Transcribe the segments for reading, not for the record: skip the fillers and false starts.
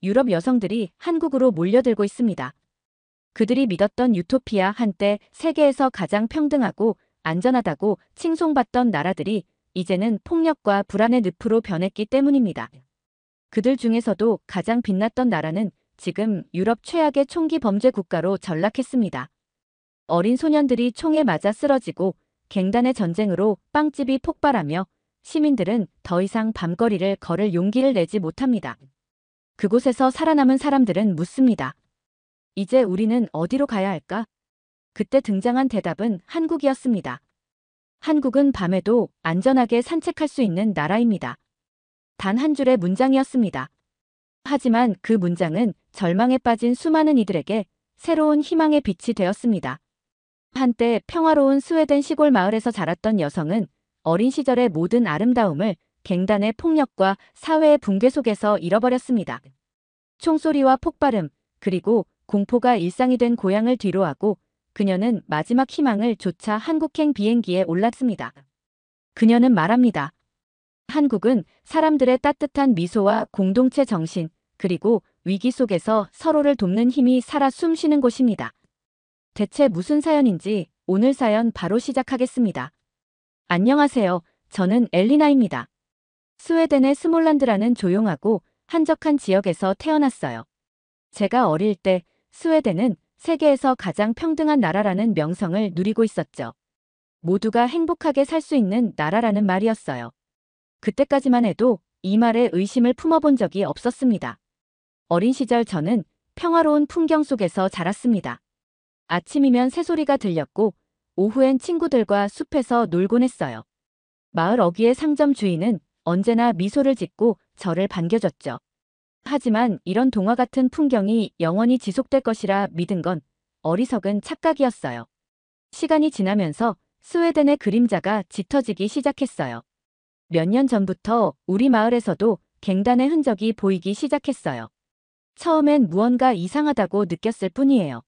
유럽 여성들이 한국으로 몰려들고 있습니다. 그들이 믿었던 유토피아, 한때 세계에서 가장 평등하고 안전하다고 칭송받던 나라들이 이제는 폭력과 불안의 늪으로 변했기 때문입니다. 그들 중에서도 가장 빛났던 나라는 지금 유럽 최악의 총기 범죄 국가로 전락했습니다. 어린 소년들이 총에 맞아 쓰러지고 갱단의 전쟁으로 빵집이 폭발하며 시민들은 더 이상 밤거리를 걸을 용기를 내지 못합니다. 그곳에서 살아남은 사람들은 묻습니다. 이제 우리는 어디로 가야 할까? 그때 등장한 대답은 한국이었습니다. 한국은 밤에도 안전하게 산책할 수 있는 나라입니다. 단 한 줄의 문장이었습니다. 하지만 그 문장은 절망에 빠진 수많은 이들에게 새로운 희망의 빛이 되었습니다. 한때 평화로운 스웨덴 시골 마을에서 자랐던 여성은 어린 시절의 모든 아름다움을 갱단의 폭력과 사회의 붕괴 속에서 잃어버렸습니다. 총소리와 폭발음, 그리고 공포가 일상이 된 고향을 뒤로하고 그녀는 마지막 희망을 좇아 한국행 비행기에 올랐습니다. 그녀는 말합니다. 한국은 사람들의 따뜻한 미소와 공동체 정신, 그리고 위기 속에서 서로를 돕는 힘이 살아 숨쉬는 곳입니다. 대체 무슨 사연인지 오늘 사연 바로 시작하겠습니다. 안녕하세요. 저는 엘리나입니다. 스웨덴의 스몰란드라는 조용하고 한적한 지역에서 태어났어요. 제가 어릴 때 스웨덴은 세계에서 가장 평등한 나라라는 명성을 누리고 있었죠. 모두가 행복하게 살 수 있는 나라라는 말이었어요. 그때까지만 해도 이 말에 의심을 품어본 적이 없었습니다. 어린 시절 저는 평화로운 풍경 속에서 자랐습니다. 아침이면 새소리가 들렸고 오후엔 친구들과 숲에서 놀곤 했어요. 마을 어귀의 상점 주인은 언제나 미소를 짓고 저를 반겨줬죠. 하지만 이런 동화 같은 풍경이 영원히 지속될 것이라 믿은 건 어리석은 착각이었어요. 시간이 지나면서 스웨덴의 그림자가 짙어지기 시작했어요. 몇 년 전부터 우리 마을에서도 갱단의 흔적이 보이기 시작했어요. 처음엔 무언가 이상하다고 느꼈을 뿐이에요.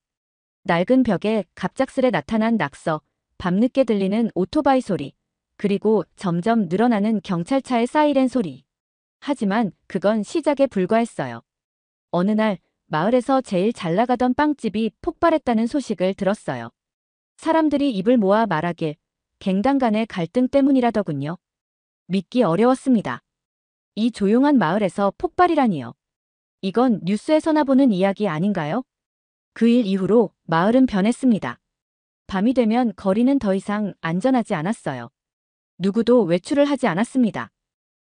낡은 벽에 갑작스레 나타난 낙서, 밤늦게 들리는 오토바이 소리, 그리고 점점 늘어나는 경찰차의 사이렌 소리. 하지만 그건 시작에 불과했어요. 어느 날 마을에서 제일 잘 나가던 빵집이 폭발했다는 소식을 들었어요. 사람들이 입을 모아 말하길 갱단 간의 갈등 때문이라더군요. 믿기 어려웠습니다. 이 조용한 마을에서 폭발이라니요. 이건 뉴스에서나 보는 이야기 아닌가요? 그 일 이후로 마을은 변했습니다. 밤이 되면 거리는 더 이상 안전하지 않았어요. 누구도 외출을 하지 않았습니다.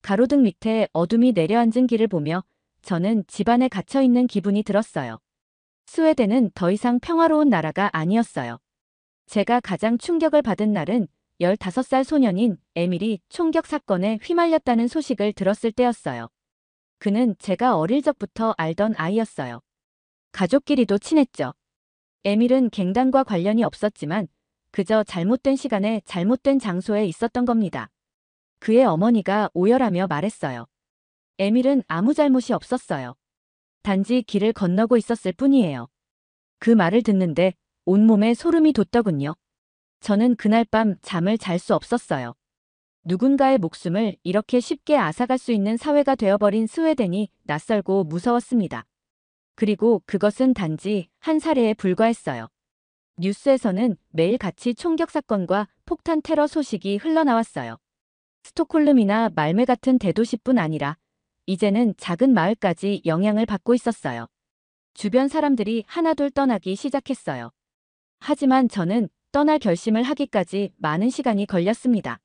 가로등 밑에 어둠이 내려앉은 길을 보며 저는 집안에 갇혀있는 기분이 들었어요. 스웨덴은 더 이상 평화로운 나라가 아니었어요. 제가 가장 충격을 받은 날은 15살 소년인 에밀이 총격 사건에 휘말렸다는 소식을 들었을 때였어요. 그는 제가 어릴 적부터 알던 아이였어요. 가족끼리도 친했죠. 에밀은 갱단과 관련이 없었지만 그저 잘못된 시간에 잘못된 장소에 있었던 겁니다. 그의 어머니가 오열하며 말했어요. 에밀은 아무 잘못이 없었어요. 단지 길을 건너고 있었을 뿐이에요. 그 말을 듣는데 온몸에 소름이 돋더군요. 저는 그날 밤 잠을 잘 수 없었어요. 누군가의 목숨을 이렇게 쉽게 앗아갈 수 있는 사회가 되어버린 스웨덴이 낯설고 무서웠습니다. 그리고 그것은 단지 한 사례에 불과했어요. 뉴스에서는 매일같이 총격 사건과 폭탄 테러 소식이 흘러나왔어요. 스톡홀름이나 말메 같은 대도시뿐 아니라 이제는 작은 마을까지 영향을 받고 있었어요. 주변 사람들이 하나둘 떠나기 시작했어요. 하지만 저는 떠날 결심을 하기까지 많은 시간이 걸렸습니다.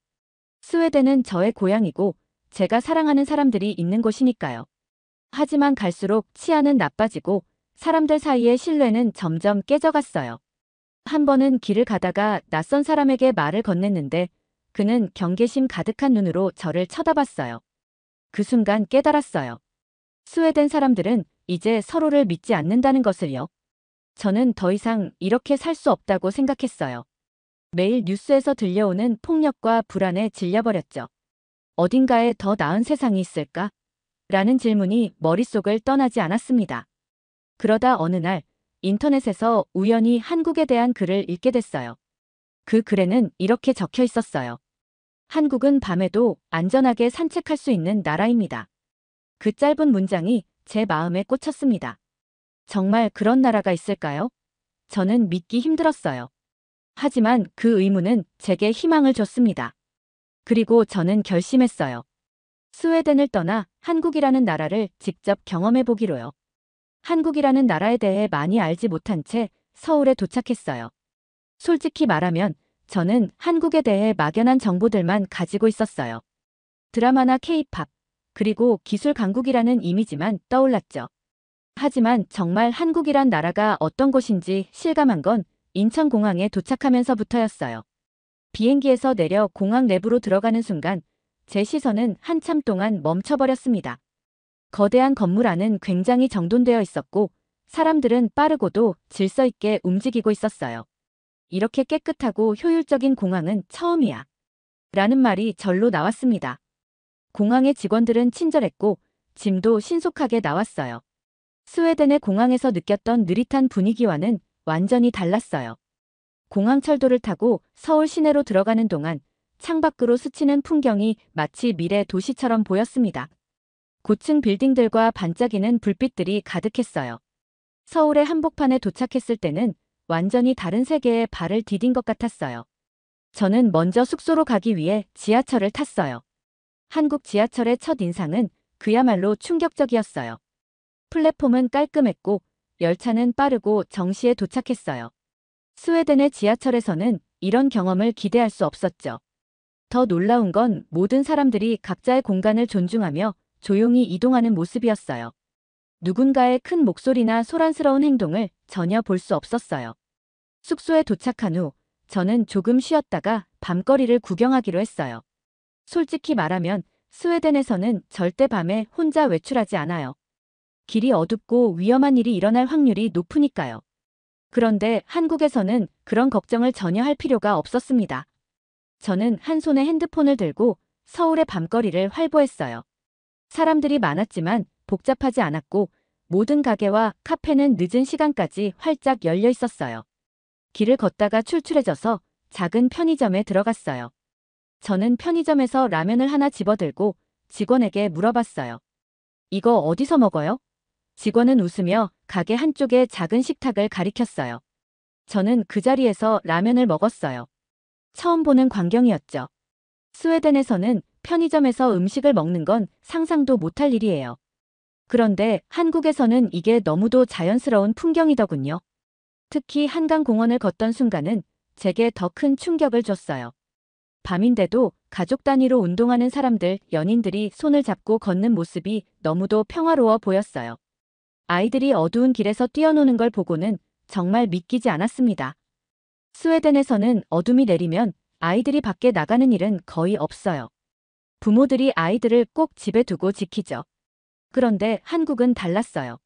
스웨덴은 저의 고향이고 제가 사랑하는 사람들이 있는 곳이니까요. 하지만 갈수록 치안은 나빠지고 사람들 사이의 신뢰는 점점 깨져갔어요. 한 번은 길을 가다가 낯선 사람에게 말을 건넸는데 그는 경계심 가득한 눈으로 저를 쳐다봤어요. 그 순간 깨달았어요. 스웨덴 사람들은 이제 서로를 믿지 않는다는 것을요. 저는 더 이상 이렇게 살 수 없다고 생각했어요. 매일 뉴스에서 들려오는 폭력과 불안에 질려버렸죠. 어딘가에 더 나은 세상이 있을까? 라는 질문이 머릿속을 떠나지 않았습니다. 그러다 어느 날 인터넷에서 우연히 한국에 대한 글을 읽게 됐어요. 그 글에는 이렇게 적혀 있었어요. 한국은 밤에도 안전하게 산책할 수 있는 나라입니다. 그 짧은 문장이 제 마음에 꽂혔습니다. 정말 그런 나라가 있을까요? 저는 믿기 힘들었어요. 하지만 그 의문은 제게 희망을 줬습니다. 그리고 저는 결심했어요. 스웨덴을 떠나 한국이라는 나라를 직접 경험해 보기로요. 한국이라는 나라에 대해 많이 알지 못한 채 서울에 도착했어요. 솔직히 말하면 저는 한국에 대해 막연한 정보들만 가지고 있었어요. 드라마나 케이팝, 그리고 기술 강국이라는 이미지만 떠올랐죠. 하지만 정말 한국이란 나라가 어떤 곳인지 실감한 건 인천공항에 도착하면서부터였어요. 비행기에서 내려 공항 내부로 들어가는 순간 제 시선은 한참 동안 멈춰버렸습니다. 거대한 건물 안은 굉장히 정돈되어 있었고 사람들은 빠르고도 질서 있게 움직이고 있었어요. 이렇게 깨끗하고 효율적인 공항은 처음이야. 라는 말이 절로 나왔습니다. 공항의 직원들은 친절했고 짐도 신속하게 나왔어요. 스웨덴의 공항에서 느꼈던 느릿한 분위기와는 완전히 달랐어요. 공항철도를 타고 서울 시내로 들어가는 동안 창밖으로 스치는 풍경이 마치 미래 도시처럼 보였습니다. 고층 빌딩들과 반짝이는 불빛들이 가득했어요. 서울의 한복판에 도착했을 때는 완전히 다른 세계에 발을 디딘 것 같았어요. 저는 먼저 숙소로 가기 위해 지하철을 탔어요. 한국 지하철의 첫 인상은 그야말로 충격적이었어요. 플랫폼은 깔끔했고 열차는 빠르고 정시에 도착했어요. 스웨덴의 지하철에서는 이런 경험을 기대할 수 없었죠. 더 놀라운 건 모든 사람들이 각자의 공간을 존중하며 조용히 이동하는 모습이었어요. 누군가의 큰 목소리나 소란스러운 행동을 전혀 볼 수 없었어요. 숙소에 도착한 후 저는 조금 쉬었다가 밤거리를 구경하기로 했어요. 솔직히 말하면 스웨덴에서는 절대 밤에 혼자 외출하지 않아요. 길이 어둡고 위험한 일이 일어날 확률이 높으니까요. 그런데 한국에서는 그런 걱정을 전혀 할 필요가 없었습니다. 저는 한 손에 핸드폰을 들고 서울의 밤거리를 활보했어요. 사람들이 많았지만 복잡하지 않았고 모든 가게와 카페는 늦은 시간까지 활짝 열려 있었어요. 길을 걷다가 출출해져서 작은 편의점에 들어갔어요. 저는 편의점에서 라면을 하나 집어들고 직원에게 물어봤어요. 이거 어디서 먹어요? 직원은 웃으며 가게 한쪽의 작은 식탁을 가리켰어요. 저는 그 자리에서 라면을 먹었어요. 처음 보는 광경이었죠. 스웨덴에서는 편의점에서 음식을 먹는 건 상상도 못할 일이에요. 그런데 한국에서는 이게 너무도 자연스러운 풍경이더군요. 특히 한강공원을 걷던 순간은 제게 더 큰 충격을 줬어요. 밤인데도 가족 단위로 운동하는 사람들, 연인들이 손을 잡고 걷는 모습이 너무도 평화로워 보였어요. 아이들이 어두운 길에서 뛰어노는 걸 보고는 정말 믿기지 않았습니다. 스웨덴에서는 어둠이 내리면 아이들이 밖에 나가는 일은 거의 없어요. 부모들이 아이들을 꼭 집에 두고 지키죠. 그런데 한국은 달랐어요.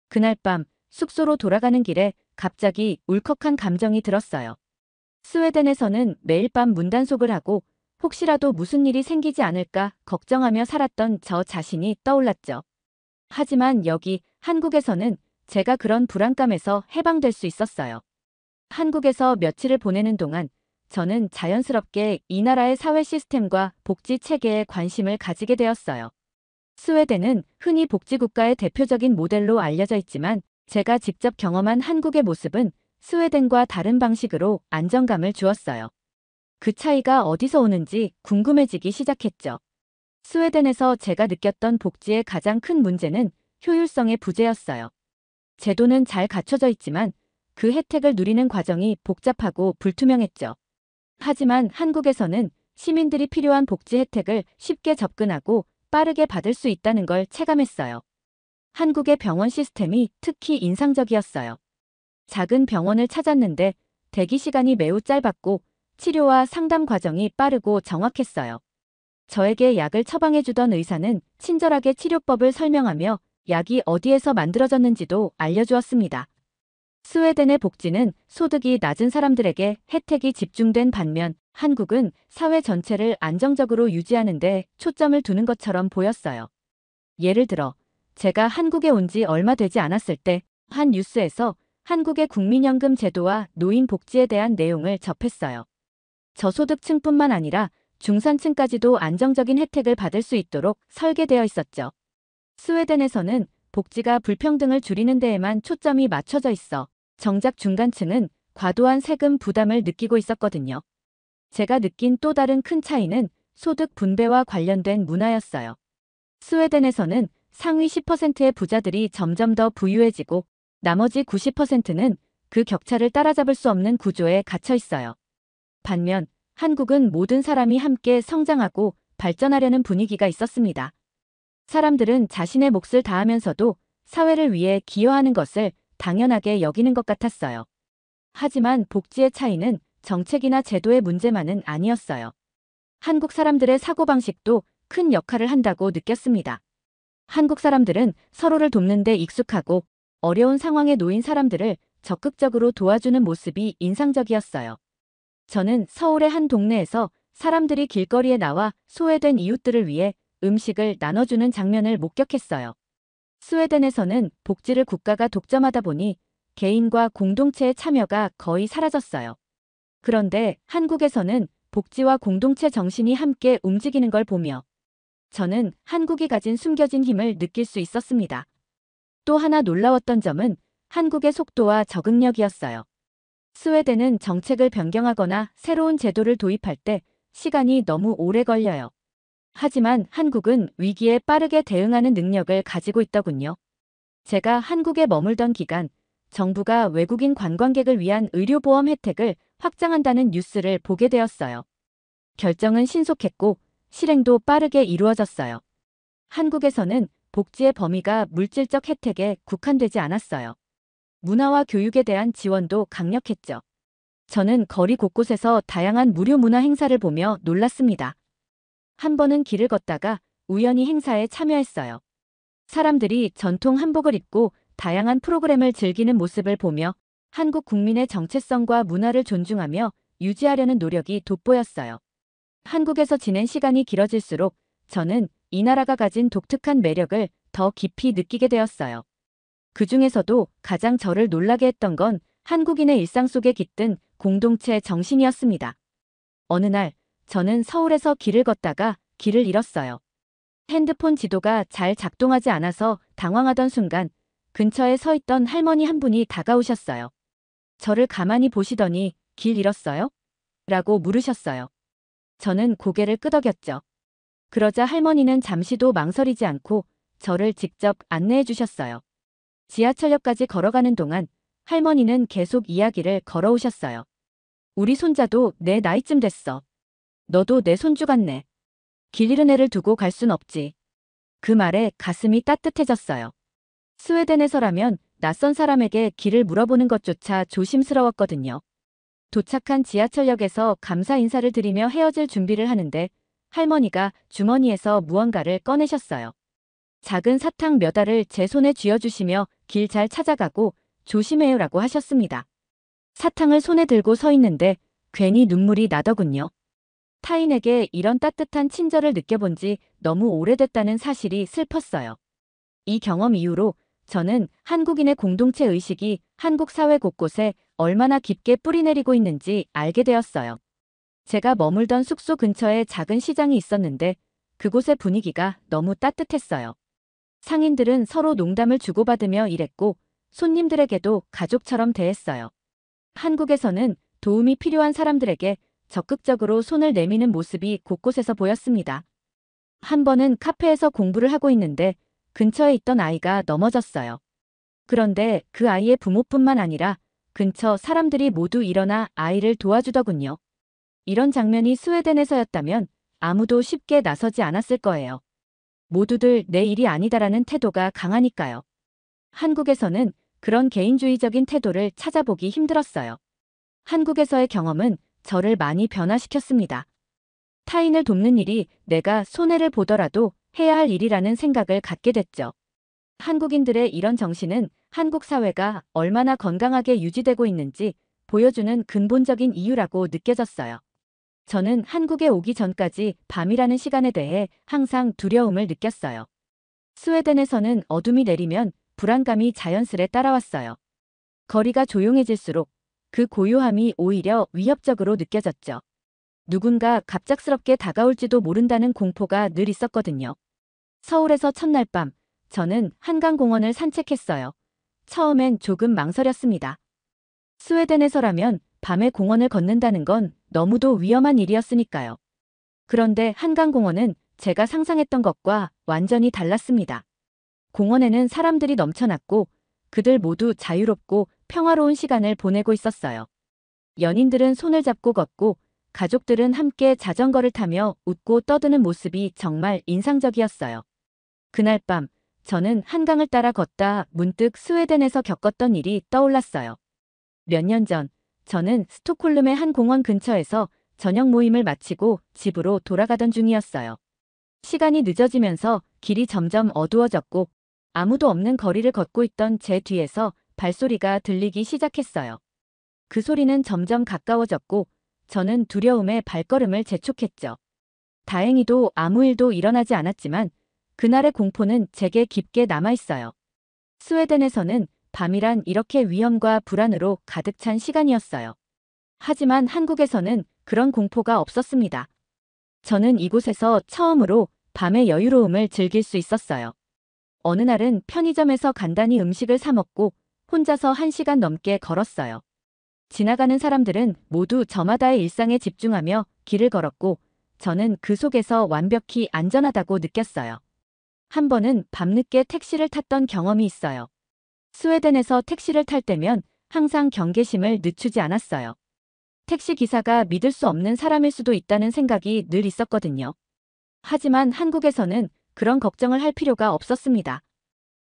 그날 밤 숙소로 돌아가는 길에 갑자기 울컥한 감정이 들었어요. 스웨덴에서는 매일 밤 문단속을 하고 혹시라도 무슨 일이 생기지 않을까 걱정하며 살았던 저 자신이 떠올랐죠. 하지만 여기 한국에서는 제가 그런 불안감에서 해방될 수 있었어요. 한국에서 며칠을 보내는 동안 저는 자연스럽게 이 나라의 사회 시스템과 복지 체계에 관심을 가지게 되었어요. 스웨덴은 흔히 복지국가의 대표적인 모델로 알려져 있지만 제가 직접 경험한 한국의 모습은 스웨덴과 다른 방식으로 안정감을 주었어요. 그 차이가 어디서 오는지 궁금해지기 시작했죠. 스웨덴에서 제가 느꼈던 복지의 가장 큰 문제는 효율성의 부재였어요. 제도는 잘 갖춰져 있지만 그 혜택을 누리는 과정이 복잡하고 불투명했죠. 하지만 한국에서는 시민들이 필요한 복지 혜택을 쉽게 접근하고 빠르게 받을 수 있다는 걸 체감했어요. 한국의 병원 시스템이 특히 인상적이었어요. 작은 병원을 찾았는데 대기 시간이 매우 짧았고 치료와 상담 과정이 빠르고 정확했어요. 저에게 약을 처방해주던 의사는 친절하게 치료법을 설명하며 약이 어디에서 만들어졌는지도 알려주었습니다. 스웨덴의 복지는 소득이 낮은 사람들에게 혜택이 집중된 반면 한국은 사회 전체를 안정적으로 유지하는 데 초점을 두는 것처럼 보였어요. 예를 들어 제가 한국에 온 지 얼마 되지 않았을 때 한 뉴스에서 한국의 국민연금 제도와 노인 복지에 대한 내용을 접했어요. 저소득층뿐만 아니라 중산층까지도 안정적인 혜택을 받을 수 있도록 설계되어 있었죠. 스웨덴에서는 복지가 불평등을 줄이는 데에만 초점이 맞춰져 있어 정작 중간층은 과도한 세금 부담을 느끼고 있었거든요. 제가 느낀 또 다른 큰 차이는 소득 분배와 관련된 문화였어요. 스웨덴에서는 상위 10%의 부자들이 점점 더 부유해지고 나머지 90%는 그 격차를 따라잡을 수 없는 구조에 갇혀 있어요. 반면 한국은 모든 사람이 함께 성장하고 발전하려는 분위기가 있었습니다. 사람들은 자신의 몫을 다하면서도 사회를 위해 기여하는 것을 당연하게 여기는 것 같았어요. 하지만 복지의 차이는 정책이나 제도의 문제만은 아니었어요. 한국 사람들의 사고방식도 큰 역할을 한다고 느꼈습니다. 한국 사람들은 서로를 돕는 데 익숙하고 어려운 상황에 놓인 사람들을 적극적으로 도와주는 모습이 인상적이었어요. 저는 서울의 한 동네에서 사람들이 길거리에 나와 소외된 이웃들을 위해 음식을 나눠주는 장면을 목격했어요. 스웨덴에서는 복지를 국가가 독점하다 보니 개인과 공동체의 참여가 거의 사라졌어요. 그런데 한국에서는 복지와 공동체 정신이 함께 움직이는 걸 보며 저는 한국이 가진 숨겨진 힘을 느낄 수 있었습니다. 또 하나 놀라웠던 점은 한국의 속도와 적응력이었어요. 스웨덴은 정책을 변경하거나 새로운 제도를 도입할 때 시간이 너무 오래 걸려요. 하지만 한국은 위기에 빠르게 대응하는 능력을 가지고 있더군요. 제가 한국에 머물던 기간, 정부가 외국인 관광객을 위한 의료보험 혜택을 확장한다는 뉴스를 보게 되었어요. 결정은 신속했고 실행도 빠르게 이루어졌어요. 한국에서는 복지의 범위가 물질적 혜택에 국한되지 않았어요. 문화와 교육에 대한 지원도 강력했죠. 저는 거리 곳곳에서 다양한 무료 문화 행사를 보며 놀랐습니다. 한 번은 길을 걷다가 우연히 행사에 참여했어요. 사람들이 전통 한복을 입고 다양한 프로그램을 즐기는 모습을 보며 한국 국민의 정체성과 문화를 존중하며 유지하려는 노력이 돋보였어요. 한국에서 지낸 시간이 길어질수록 저는 이 나라가 가진 독특한 매력을 더 깊이 느끼게 되었어요. 그 중에서도 가장 저를 놀라게 했던 건 한국인의 일상 속에 깃든 공동체 정신이었습니다. 어느 날 저는 서울에서 길을 걷다가 길을 잃었어요. 핸드폰 지도가 잘 작동하지 않아서 당황하던 순간 근처에 서 있던 할머니 한 분이 다가오셨어요. 저를 가만히 보시더니 길 잃었어요? 라고 물으셨어요. 저는 고개를 끄덕였죠. 그러자 할머니는 잠시도 망설이지 않고 저를 직접 안내해 주셨어요. 지하철역까지 걸어가는 동안 할머니는 계속 이야기를 걸어오셨어요. 우리 손자도 내 나이쯤 됐어. 너도 내 손주 같네. 길 잃은 애를 두고 갈 순 없지. 그 말에 가슴이 따뜻해졌어요. 스웨덴에서라면 낯선 사람에게 길을 물어보는 것조차 조심스러웠거든요. 도착한 지하철역에서 감사 인사를 드리며 헤어질 준비를 하는데 할머니가 주머니에서 무언가를 꺼내셨어요. 작은 사탕 몇 알을 제 손에 쥐어주시며 길 잘 찾아가고 조심해요라고 하셨습니다. 사탕을 손에 들고 서 있는데 괜히 눈물이 나더군요. 타인에게 이런 따뜻한 친절을 느껴본 지 너무 오래됐다는 사실이 슬펐어요. 이 경험 이후로 저는 한국인의 공동체 의식이 한국 사회 곳곳에 얼마나 깊게 뿌리내리고 있는지 알게 되었어요. 제가 머물던 숙소 근처에 작은 시장이 있었는데 그곳의 분위기가 너무 따뜻했어요. 상인들은 서로 농담을 주고받으며 일했고 손님들에게도 가족처럼 대했어요. 한국에서는 도움이 필요한 사람들에게 적극적으로 손을 내미는 모습이 곳곳에서 보였습니다. 한 번은 카페에서 공부를 하고 있는데 근처에 있던 아이가 넘어졌어요. 그런데 그 아이의 부모뿐만 아니라 근처 사람들이 모두 일어나 아이를 도와주더군요. 이런 장면이 스웨덴에서였다면 아무도 쉽게 나서지 않았을 거예요. 모두들 내 일이 아니다라는 태도가 강하니까요. 한국에서는 그런 개인주의적인 태도를 찾아보기 힘들었어요. 한국에서의 경험은 저를 많이 변화시켰습니다. 타인을 돕는 일이 내가 손해를 보더라도 해야 할 일이라는 생각을 갖게 됐죠. 한국인들의 이런 정신은 한국 사회가 얼마나 건강하게 유지되고 있는지 보여주는 근본적인 이유라고 느껴졌어요. 저는 한국에 오기 전까지 밤이라는 시간에 대해 항상 두려움을 느꼈어요. 스웨덴에서는 어둠이 내리면 불안감이 자연스레 따라왔어요. 거리가 조용해질수록 그 고요함이 오히려 위협적으로 느껴졌죠. 누군가 갑작스럽게 다가올지도 모른다는 공포가 늘 있었거든요. 서울에서 첫날 밤, 저는 한강공원을 산책했어요. 처음엔 조금 망설였습니다. 스웨덴에서라면 밤에 공원을 걷는다는 건 너무도 위험한 일이었으니까요. 그런데 한강공원은 제가 상상했던 것과 완전히 달랐습니다. 공원에는 사람들이 넘쳐났고 그들 모두 자유롭고 평화로운 시간을 보내고 있었어요. 연인들은 손을 잡고 걷고 가족들은 함께 자전거를 타며 웃고 떠드는 모습이 정말 인상적이었어요. 그날 밤 저는 한강을 따라 걷다 문득 스웨덴에서 겪었던 일이 떠올랐어요. 몇 년 전 저는 스톡홀름의 한 공원 근처에서 저녁 모임을 마치고 집으로 돌아가던 중이었어요. 시간이 늦어지면서 길이 점점 어두워졌고 아무도 없는 거리를 걷고 있던 제 뒤에서 발소리가 들리기 시작했어요. 그 소리는 점점 가까워졌고 저는 두려움에 발걸음을 재촉했죠. 다행히도 아무 일도 일어나지 않았지만 그날의 공포는 제게 깊게 남아있어요. 스웨덴에서는 밤이란 이렇게 위험과 불안으로 가득 찬 시간이었어요. 하지만 한국에서는 그런 공포가 없었습니다. 저는 이곳에서 처음으로 밤의 여유로움을 즐길 수 있었어요. 어느 날은 편의점에서 간단히 음식을 사 먹고 혼자서 1시간 넘게 걸었어요. 지나가는 사람들은 모두 저마다의 일상에 집중하며 길을 걸었고 저는 그 속에서 완벽히 안전하다고 느꼈어요. 한 번은 밤늦게 택시를 탔던 경험이 있어요. 스웨덴에서 택시를 탈 때면 항상 경계심을 늦추지 않았어요. 택시 기사가 믿을 수 없는 사람일 수도 있다는 생각이 늘 있었거든요. 하지만 한국에서는 그런 걱정을 할 필요가 없었습니다.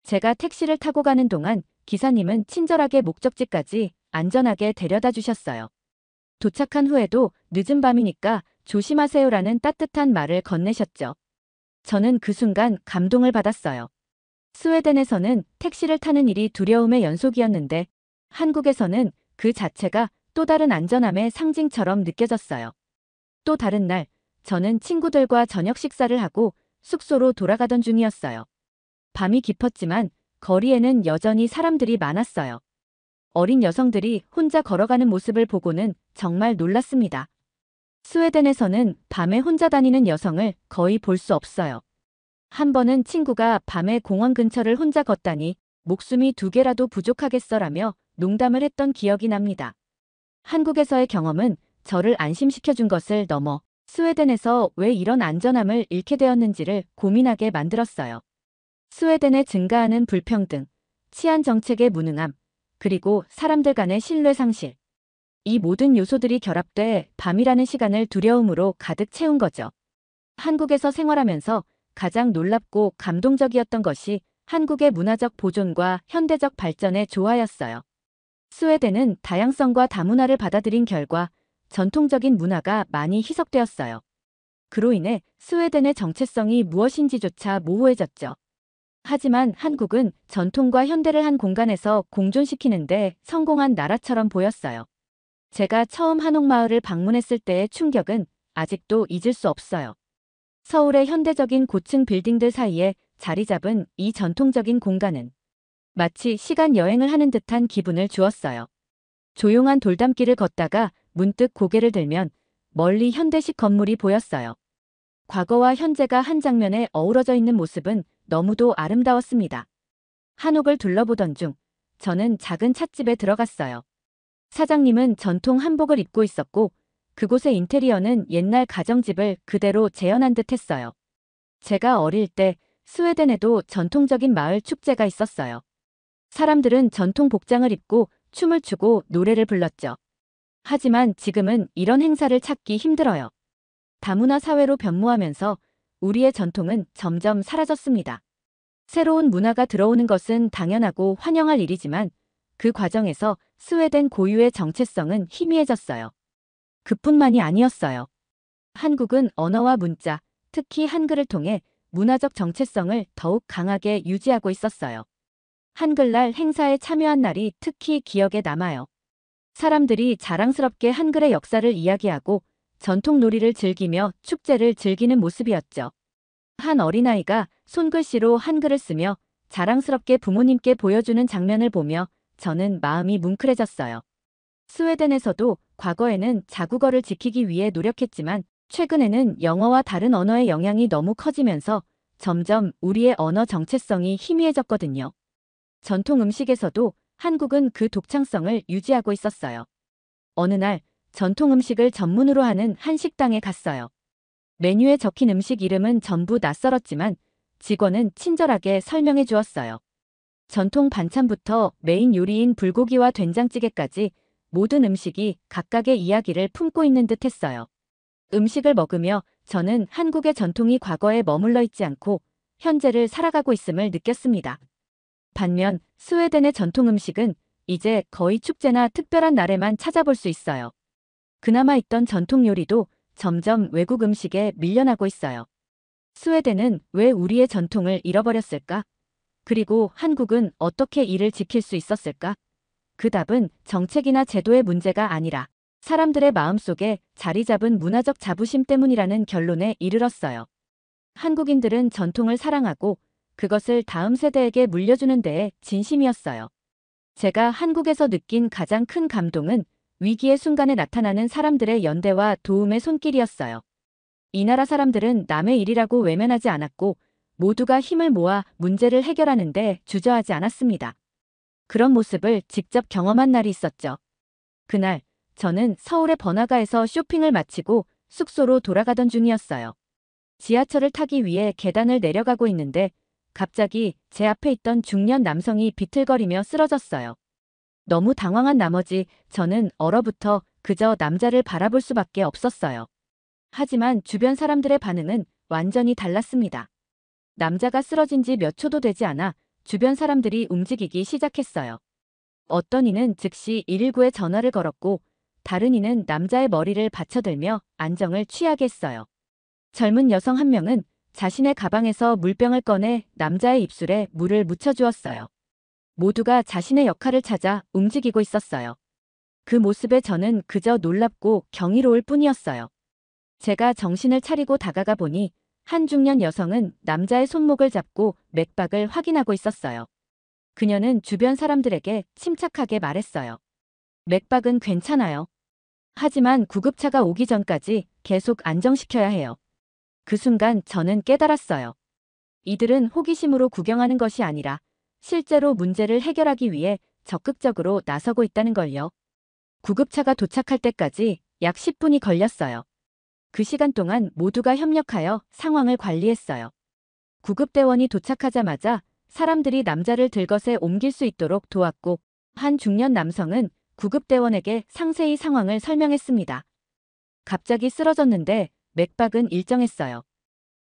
제가 택시를 타고 가는 동안 기사님은 친절하게 목적지까지 안전하게 데려다 주셨어요. 도착한 후에도 늦은 밤이니까 조심하세요라는 따뜻한 말을 건네셨죠. 저는 그 순간 감동을 받았어요. 스웨덴에서는 택시를 타는 일이 두려움의 연속이었는데 한국에서는 그 자체가 또 다른 안전함의 상징처럼 느껴졌어요. 또 다른 날, 저는 친구들과 저녁 식사를 하고 숙소로 돌아가던 중이었어요. 밤이 깊었지만 거리에는 여전히 사람들이 많았어요. 어린 여성들이 혼자 걸어가는 모습을 보고는 정말 놀랐습니다. 스웨덴에서는 밤에 혼자 다니는 여성을 거의 볼 수 없어요. 한 번은 친구가 밤에 공원 근처를 혼자 걷다니 목숨이 2개라도 부족하겠어라며 농담을 했던 기억이 납니다. 한국에서의 경험은 저를 안심시켜준 것을 넘어 스웨덴에서 왜 이런 안전함을 잃게 되었는지를 고민하게 만들었어요. 스웨덴의 증가하는 불평등, 치안 정책의 무능함, 그리고 사람들 간의 신뢰 상실. 이 모든 요소들이 결합돼 밤이라는 시간을 두려움으로 가득 채운 거죠. 한국에서 생활하면서 가장 놀랍고 감동적이었던 것이 한국의 문화적 보존과 현대적 발전의 조화였어요. 스웨덴은 다양성과 다문화를 받아들인 결과 전통적인 문화가 많이 희석되었어요. 그로 인해 스웨덴의 정체성이 무엇인지조차 모호해졌죠. 하지만 한국은 전통과 현대를 한 공간에서 공존시키는데 성공한 나라처럼 보였어요. 제가 처음 한옥마을을 방문했을 때의 충격은 아직도 잊을 수 없어요. 서울의 현대적인 고층 빌딩들 사이에 자리 잡은 이 전통적인 공간은 마치 시간 여행을 하는 듯한 기분을 주었어요. 조용한 돌담길을 걷다가 문득 고개를 들면 멀리 현대식 건물이 보였어요. 과거와 현재가 한 장면에 어우러져 있는 모습은 너무도 아름다웠습니다. 한옥을 둘러보던 중 저는 작은 찻집에 들어갔어요. 사장님은 전통 한복을 입고 있었고 그곳의 인테리어는 옛날 가정집을 그대로 재현한 듯 했어요. 제가 어릴 때 스웨덴에도 전통적인 마을 축제가 있었어요. 사람들은 전통 복장을 입고 춤을 추고 노래를 불렀죠. 하지만 지금은 이런 행사를 찾기 힘들어요. 다문화 사회로 변모하면서 우리의 전통은 점점 사라졌습니다. 새로운 문화가 들어오는 것은 당연하고 환영할 일이지만 그 과정에서 스웨덴 고유의 정체성은 희미해졌어요. 그뿐만이 아니었어요. 한국은 언어와 문자, 특히 한글을 통해 문화적 정체성을 더욱 강하게 유지하고 있었어요. 한글날 행사에 참여한 날이 특히 기억에 남아요. 사람들이 자랑스럽게 한글의 역사를 이야기하고 전통 놀이를 즐기며 축제를 즐기는 모습이었죠. 한 어린아이가 손글씨로 한글을 쓰며 자랑스럽게 부모님께 보여주는 장면을 보며 저는 마음이 뭉클해졌어요. 스웨덴에서도 과거에는 자국어를 지키기 위해 노력했지만 최근에는 영어와 다른 언어의 영향이 너무 커지면서 점점 우리의 언어 정체성이 희미해졌거든요. 전통 음식에서도 한국은 그 독창성을 유지하고 있었어요. 어느 날 전통 음식을 전문으로 하는 한 식당에 갔어요. 메뉴에 적힌 음식 이름은 전부 낯설었지만 직원은 친절하게 설명해 주었어요. 전통 반찬부터 메인 요리인 불고기와 된장찌개까지 모든 음식이 각각의 이야기를 품고 있는 듯 했어요. 음식을 먹으며 저는 한국의 전통이 과거에 머물러 있지 않고 현재를 살아가고 있음을 느꼈습니다. 반면 스웨덴의 전통 음식은 이제 거의 축제나 특별한 날에만 찾아볼 수 있어요. 그나마 있던 전통 요리도 점점 외국 음식에 밀려나고 있어요. 스웨덴은 왜 우리의 전통을 잃어버렸을까? 그리고 한국은 어떻게 이를 지킬 수 있었을까? 그 답은 정책이나 제도의 문제가 아니라 사람들의 마음속에 자리 잡은 문화적 자부심 때문이라는 결론에 이르렀어요. 한국인들은 전통을 사랑하고 그것을 다음 세대에게 물려주는 데에 진심이었어요. 제가 한국에서 느낀 가장 큰 감동은 위기의 순간에 나타나는 사람들의 연대와 도움의 손길이었어요. 이 나라 사람들은 남의 일이라고 외면하지 않았고 모두가 힘을 모아 문제를 해결하는 데 주저하지 않았습니다. 그런 모습을 직접 경험한 날이 있었죠. 그날 저는 서울의 번화가에서 쇼핑을 마치고 숙소로 돌아가던 중이었어요. 지하철을 타기 위해 계단을 내려가고 있는데 갑자기 제 앞에 있던 중년 남성이 비틀거리며 쓰러졌어요. 너무 당황한 나머지 저는 얼어붙어 그저 남자를 바라볼 수밖에 없었어요. 하지만 주변 사람들의 반응은 완전히 달랐습니다. 남자가 쓰러진 지 몇 초도 되지 않아 주변 사람들이 움직이기 시작했어요. 어떤 이는 즉시 119에 전화를 걸었고 다른 이는 남자의 머리를 받쳐들며 안정을 취하게 했어요. 젊은 여성 한 명은 자신의 가방에서 물병을 꺼내 남자의 입술에 물을 묻혀주었어요. 모두가 자신의 역할을 찾아 움직이고 있었어요. 그 모습에 저는 그저 놀랍고 경이로울 뿐이었어요. 제가 정신을 차리고 다가가 보니 한 중년 여성은 남자의 손목을 잡고 맥박을 확인하고 있었어요. 그녀는 주변 사람들에게 침착하게 말했어요. 맥박은 괜찮아요. 하지만 구급차가 오기 전까지 계속 안정시켜야 해요. 그 순간 저는 깨달았어요. 이들은 호기심으로 구경하는 것이 아니라 실제로 문제를 해결하기 위해 적극적으로 나서고 있다는 걸요. 구급차가 도착할 때까지 약 10분이 걸렸어요. 그 시간 동안 모두가 협력하여 상황을 관리했어요. 구급대원이 도착하자마자 사람들이 남자를 들것에 옮길 수 있도록 도왔고 한 중년 남성은 구급대원에게 상세히 상황을 설명했습니다. 갑자기 쓰러졌는데 맥박은 일정했어요.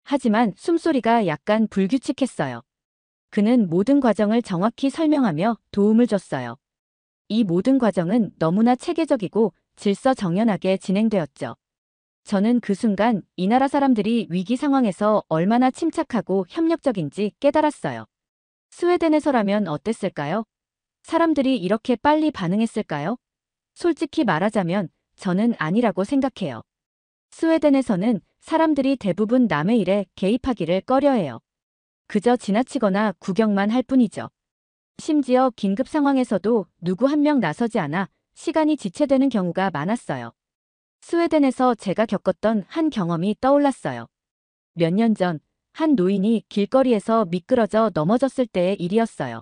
하지만 숨소리가 약간 불규칙했어요. 그는 모든 과정을 정확히 설명하며 도움을 줬어요. 이 모든 과정은 너무나 체계적이고 질서정연하게 진행되었죠. 저는 그 순간 이 나라 사람들이 위기 상황에서 얼마나 침착하고 협력적인지 깨달았어요. 스웨덴에서라면 어땠을까요? 사람들이 이렇게 빨리 반응했을까요? 솔직히 말하자면 저는 아니라고 생각해요. 스웨덴에서는 사람들이 대부분 남의 일에 개입하기를 꺼려해요. 그저 지나치거나 구경만 할 뿐이죠. 심지어 긴급 상황에서도 누구 한 명 나서지 않아 시간이 지체되는 경우가 많았어요. 스웨덴에서 제가 겪었던 한 경험이 떠올랐어요. 몇 년 전, 한 노인이 길거리에서 미끄러져 넘어졌을 때의 일이었어요.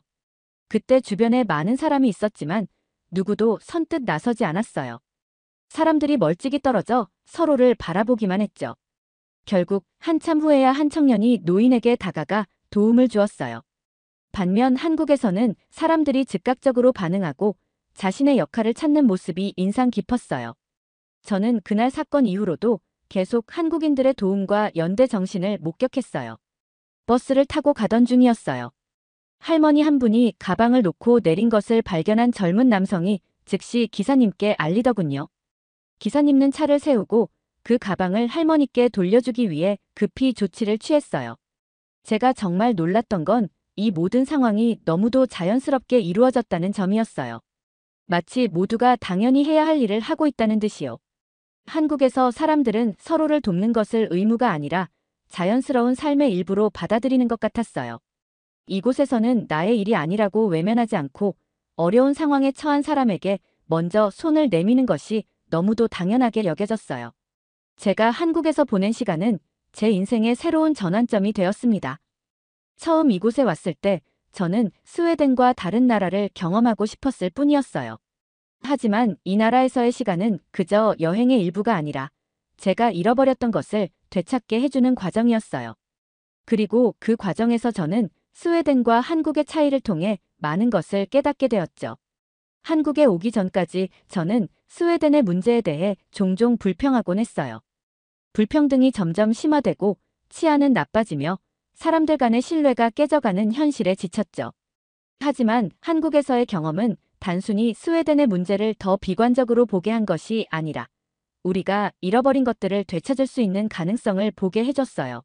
그때 주변에 많은 사람이 있었지만 누구도 선뜻 나서지 않았어요. 사람들이 멀찍이 떨어져 서로를 바라보기만 했죠. 결국 한참 후에야 한 청년이 노인에게 다가가 도움을 주었어요. 반면 한국에서는 사람들이 즉각적으로 반응하고 자신의 역할을 찾는 모습이 인상 깊었어요. 저는 그날 사건 이후로도 계속 한국인들의 도움과 연대 정신을 목격했어요. 버스를 타고 가던 중이었어요. 할머니 한 분이 가방을 놓고 내린 것을 발견한 젊은 남성이 즉시 기사님께 알리더군요. 기사님은 차를 세우고 그 가방을 할머니께 돌려주기 위해 급히 조치를 취했어요. 제가 정말 놀랐던 건 이 모든 상황이 너무도 자연스럽게 이루어졌다는 점이었어요. 마치 모두가 당연히 해야 할 일을 하고 있다는 듯이요. 한국에서 사람들은 서로를 돕는 것을 의무가 아니라 자연스러운 삶의 일부로 받아들이는 것 같았어요. 이곳에서는 나의 일이 아니라고 외면하지 않고 어려운 상황에 처한 사람에게 먼저 손을 내미는 것이 너무도 당연하게 여겨졌어요. 제가 한국에서 보낸 시간은 제 인생의 새로운 전환점이 되었습니다. 처음 이곳에 왔을 때 저는 스웨덴과 다른 나라를 경험하고 싶었을 뿐이었어요. 하지만 이 나라에서의 시간은 그저 여행의 일부가 아니라 제가 잃어버렸던 것을 되찾게 해주는 과정이었어요. 그리고 그 과정에서 저는 스웨덴과 한국의 차이를 통해 많은 것을 깨닫게 되었죠. 한국에 오기 전까지 저는 스웨덴의 문제에 대해 종종 불평하곤 했어요. 불평등이 점점 심화되고 치안은 나빠지며 사람들 간의 신뢰가 깨져가는 현실에 지쳤죠. 하지만 한국에서의 경험은 단순히 스웨덴의 문제를 더 비관적으로 보게 한 것이 아니라 우리가 잃어버린 것들을 되찾을 수 있는 가능성을 보게 해줬어요.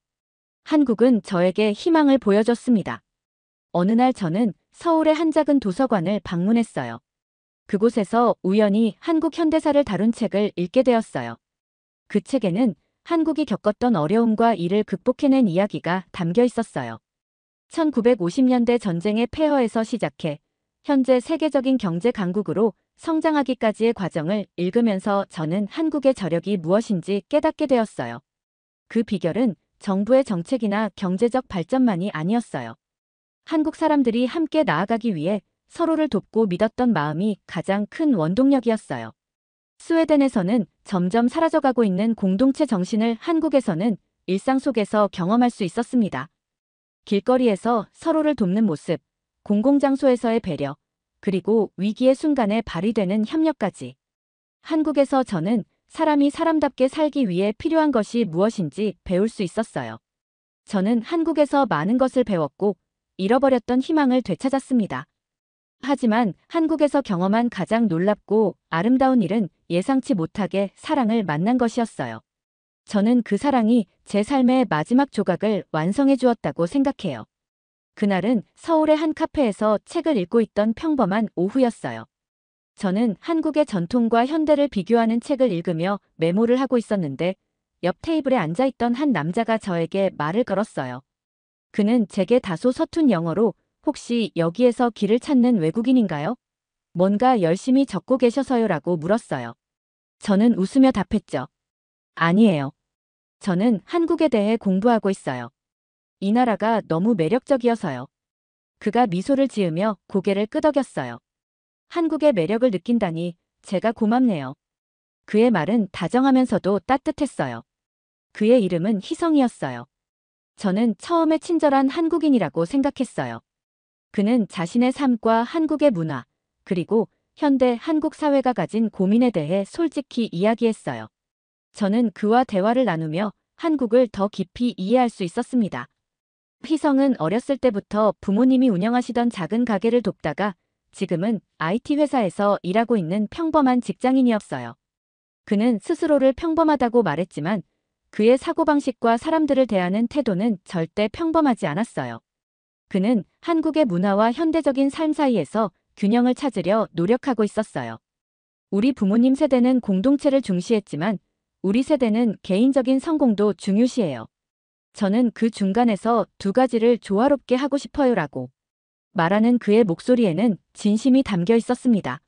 한국은 저에게 희망을 보여줬습니다. 어느 날 저는 서울의 한 작은 도서관을 방문했어요. 그곳에서 우연히 한국 현대사를 다룬 책을 읽게 되었어요. 그 책에는 한국이 겪었던 어려움과 이를 극복해낸 이야기가 담겨 있었어요. 1950년대 전쟁의 폐허에서 시작해 현재 세계적인 경제 강국으로 성장하기까지의 과정을 읽으면서 저는 한국의 저력이 무엇인지 깨닫게 되었어요. 그 비결은 정부의 정책이나 경제적 발전만이 아니었어요. 한국 사람들이 함께 나아가기 위해 서로를 돕고 믿었던 마음이 가장 큰 원동력이었어요. 스웨덴에서는 점점 사라져가고 있는 공동체 정신을 한국에서는 일상 속에서 경험할 수 있었습니다. 길거리에서 서로를 돕는 모습, 공공장소에서의 배려, 그리고 위기의 순간에 발휘되는 협력까지. 한국에서 저는 사람이 사람답게 살기 위해 필요한 것이 무엇인지 배울 수 있었어요. 저는 한국에서 많은 것을 배웠고 잃어버렸던 희망을 되찾았습니다. 하지만 한국에서 경험한 가장 놀랍고 아름다운 일은 예상치 못하게 사랑을 만난 것이었어요. 저는 그 사랑이 제 삶의 마지막 조각을 완성해 주었다고 생각해요. 그날은 서울의 한 카페에서 책을 읽고 있던 평범한 오후였어요. 저는 한국의 전통과 현대를 비교하는 책을 읽으며 메모를 하고 있었는데 옆 테이블에 앉아있던 한 남자가 저에게 말을 걸었어요. 그는 제게 다소 서툰 영어로 혹시 여기에서 길을 찾는 외국인인가요? 뭔가 열심히 적고 계셔서요라고 물었어요. 저는 웃으며 답했죠. 아니에요. 저는 한국에 대해 공부하고 있어요. 이 나라가 너무 매력적이어서요. 그가 미소를 지으며 고개를 끄덕였어요. 한국의 매력을 느낀다니 제가 고맙네요. 그의 말은 다정하면서도 따뜻했어요. 그의 이름은 희성이었어요. 저는 처음에 친절한 한국인이라고 생각했어요. 그는 자신의 삶과 한국의 문화, 그리고 현대 한국 사회가 가진 고민에 대해 솔직히 이야기했어요. 저는 그와 대화를 나누며 한국을 더 깊이 이해할 수 있었습니다. 희성은 어렸을 때부터 부모님이 운영하시던 작은 가게를 돕다가 지금은 IT 회사에서 일하고 있는 평범한 직장인이었어요. 그는 스스로를 평범하다고 말했지만 그의 사고방식과 사람들을 대하는 태도는 절대 평범하지 않았어요. 그는 한국의 문화와 현대적인 삶 사이에서 균형을 찾으려 노력하고 있었어요. 우리 부모님 세대는 공동체를 중시했지만 우리 세대는 개인적인 성공도 중요시해요. 저는 그 중간에서 두 가지를 조화롭게 하고 싶어요라고 말하는 그의 목소리에는 진심이 담겨 있었습니다.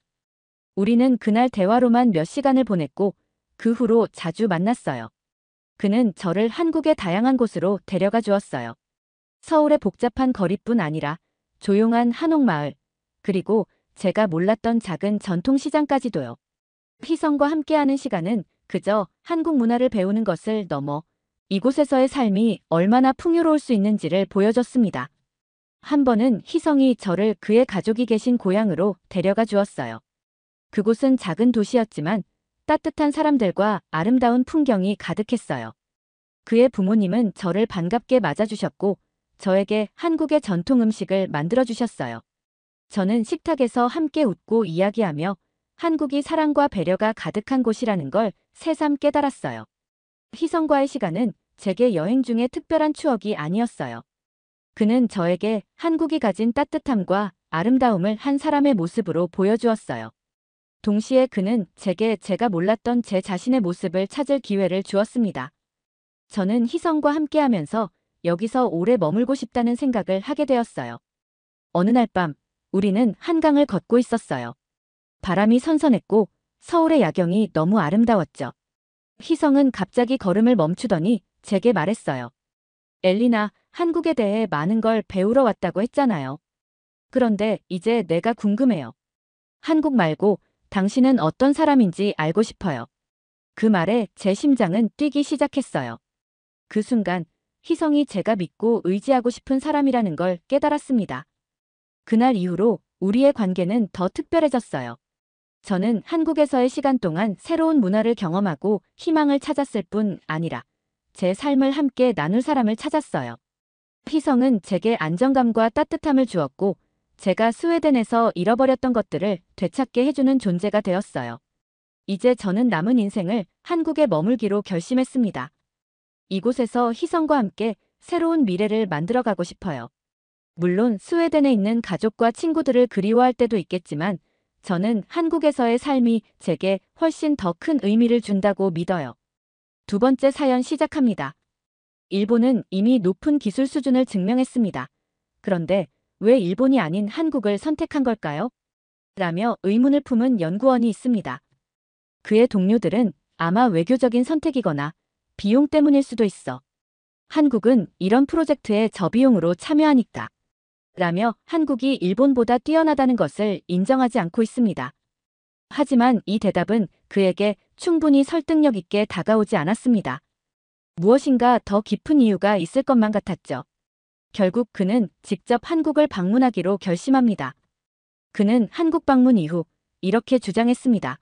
우리는 그날 대화로만 몇 시간을 보냈고 그 후로 자주 만났어요. 그는 저를 한국의 다양한 곳으로 데려가 주었어요. 서울의 복잡한 거리뿐 아니라 조용한 한옥마을, 그리고 제가 몰랐던 작은 전통시장까지도요. 희성과 함께하는 시간은 그저 한국 문화를 배우는 것을 넘어 이곳에서의 삶이 얼마나 풍요로울 수 있는지를 보여줬습니다. 한 번은 희성이 저를 그의 가족이 계신 고향으로 데려가 주었어요. 그곳은 작은 도시였지만 따뜻한 사람들과 아름다운 풍경이 가득했어요. 그의 부모님은 저를 반갑게 맞아주셨고 저에게 한국의 전통 음식을 만들어주셨어요. 저는 식탁에서 함께 웃고 이야기하며 한국이 사랑과 배려가 가득한 곳이라는 걸 새삼 깨달았어요. 희성과의 시간은 제게 여행 중에 특별한 추억이 아니었어요. 그는 저에게 한국이 가진 따뜻함과 아름다움을 한 사람의 모습으로 보여주었어요. 동시에 그는 제게 제가 몰랐던 제 자신의 모습을 찾을 기회를 주었습니다. 저는 희성과 함께하면서 여기서 오래 머물고 싶다는 생각을 하게 되었어요. 어느 날 밤, 우리는 한강을 걷고 있었어요. 바람이 선선했고 서울의 야경이 너무 아름다웠죠. 희성은 갑자기 걸음을 멈추더니 제게 말했어요. 엘리나, 한국에 대해 많은 걸 배우러 왔다고 했잖아요. 그런데 이제 내가 궁금해요. 한국 말고 당신은 어떤 사람인지 알고 싶어요. 그 말에 제 심장은 뛰기 시작했어요. 그 순간 희성이 제가 믿고 의지하고 싶은 사람이라는 걸 깨달았습니다. 그날 이후로 우리의 관계는 더 특별해졌어요. 저는 한국에서의 시간 동안 새로운 문화를 경험하고 희망을 찾았을 뿐 아니라 제 삶을 함께 나눌 사람을 찾았어요. 희성은 제게 안정감과 따뜻함을 주었고 제가 스웨덴에서 잃어버렸던 것들을 되찾게 해주는 존재가 되었어요. 이제 저는 남은 인생을 한국에 머물기로 결심했습니다. 이곳에서 희성과 함께 새로운 미래를 만들어가고 싶어요. 물론 스웨덴에 있는 가족과 친구들을 그리워할 때도 있겠지만 저는 한국에서의 삶이 제게 훨씬 더 큰 의미를 준다고 믿어요. 두 번째 사연 시작합니다. 일본은 이미 높은 기술 수준을 증명했습니다. 그런데 왜 일본이 아닌 한국을 선택한 걸까요? 라며 의문을 품은 연구원이 있습니다. 그의 동료들은 아마 외교적인 선택이거나 비용 때문일 수도 있어. 한국은 이런 프로젝트에 저비용으로 참여하니까. 라며 한국이 일본보다 뛰어나다는 것을 인정하지 않고 있습니다. 하지만 이 대답은 그에게 충분히 설득력 있게 다가오지 않았습니다. 무엇인가 더 깊은 이유가 있을 것만 같았죠. 결국 그는 직접 한국을 방문하기로 결심합니다. 그는 한국 방문 이후 이렇게 주장했습니다.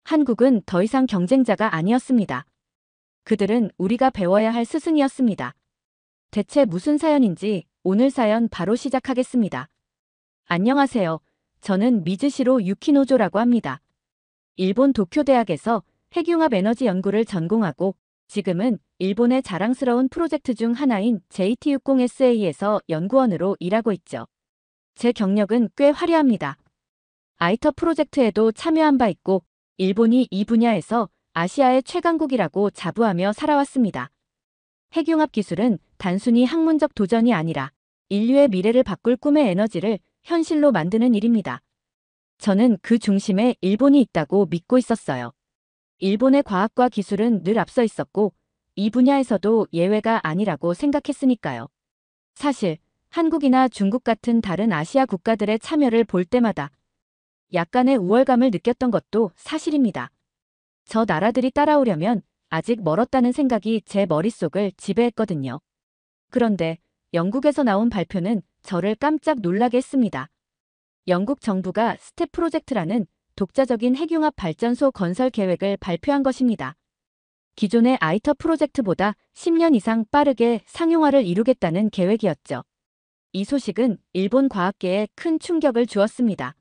한국은 더 이상 경쟁자가 아니었습니다. 그들은 우리가 배워야 할 스승이었습니다. 대체 무슨 사연인지 오늘 사연 바로 시작하겠습니다. 안녕하세요. 저는 미즈시로 유키노조라고 합니다. 일본 도쿄대학에서 핵융합 에너지 연구를 전공하고 지금은 일본의 자랑스러운 프로젝트 중 하나인 JT60SA에서 연구원으로 일하고 있죠. 제 경력은 꽤 화려합니다. 아이터 프로젝트에도 참여한 바 있고 일본이 이 분야에서 아시아의 최강국이라고 자부하며 살아왔습니다. 핵융합 기술은 단순히 학문적 도전이 아니라 인류의 미래를 바꿀 꿈의 에너지를 현실로 만드는 일입니다. 저는 그 중심에 일본이 있다고 믿고 있었어요. 일본의 과학과 기술은 늘 앞서 있었고 이 분야에서도 예외가 아니라고 생각했으니까요. 사실 한국이나 중국 같은 다른 아시아 국가들의 참여를 볼 때마다 약간의 우월감을 느꼈던 것도 사실입니다. 저 나라들이 따라오려면 아직 멀었다는 생각이 제 머릿속을 지배했거든요. 그런데 영국에서 나온 발표는 저를 깜짝 놀라게 했습니다. 영국 정부가 스텝 프로젝트라는 독자적인 핵융합 발전소 건설 계획을 발표한 것입니다. 기존의 아이터 프로젝트보다 10년 이상 빠르게 상용화를 이루겠다는 계획이었죠. 이 소식은 일본 과학계에 큰 충격을 주었습니다.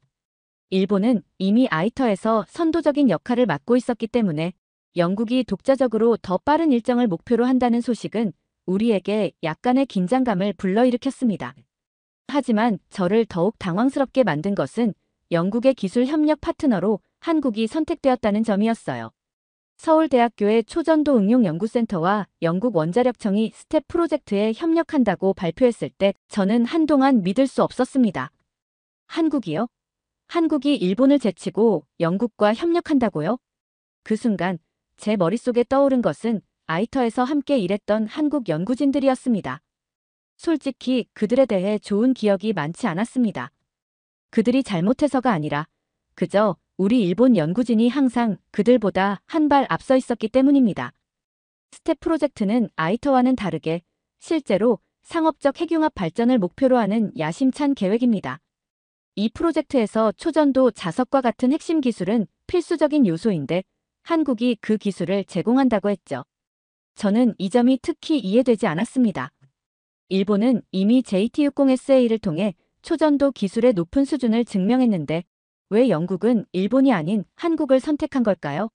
일본은 이미 아이터에서 선도적인 역할을 맡고 있었기 때문에 영국이 독자적으로 더 빠른 일정을 목표로 한다는 소식은 우리에게 약간의 긴장감을 불러일으켰습니다. 하지만 저를 더욱 당황스럽게 만든 것은 영국의 기술 협력 파트너로 한국이 선택되었다는 점이었어요. 서울대학교의 초전도 응용연구센터와 영국 원자력청이 스텝 프로젝트에 협력한다고 발표했을 때 저는 한동안 믿을 수 없었습니다. 한국이요? 한국이 일본을 제치고 영국과 협력한다고요? 그 순간 제 머릿속에 떠오른 것은 아이터에서 함께 일했던 한국 연구진들이었습니다. 솔직히 그들에 대해 좋은 기억이 많지 않았습니다. 그들이 잘못해서가 아니라 그저 우리 일본 연구진이 항상 그들보다 한 발 앞서 있었기 때문입니다. 스텝 프로젝트는 아이터와는 다르게 실제로 상업적 핵융합 발전을 목표로 하는 야심찬 계획입니다. 이 프로젝트에서 초전도 자석과 같은 핵심 기술은 필수적인 요소인데 한국이 그 기술을 제공한다고 했죠. 저는 이 점이 특히 이해되지 않았습니다. 일본은 이미 JT60SA를 통해 초전도 기술의 높은 수준을 증명했는데 왜 영국은 일본이 아닌 한국을 선택한 걸까요?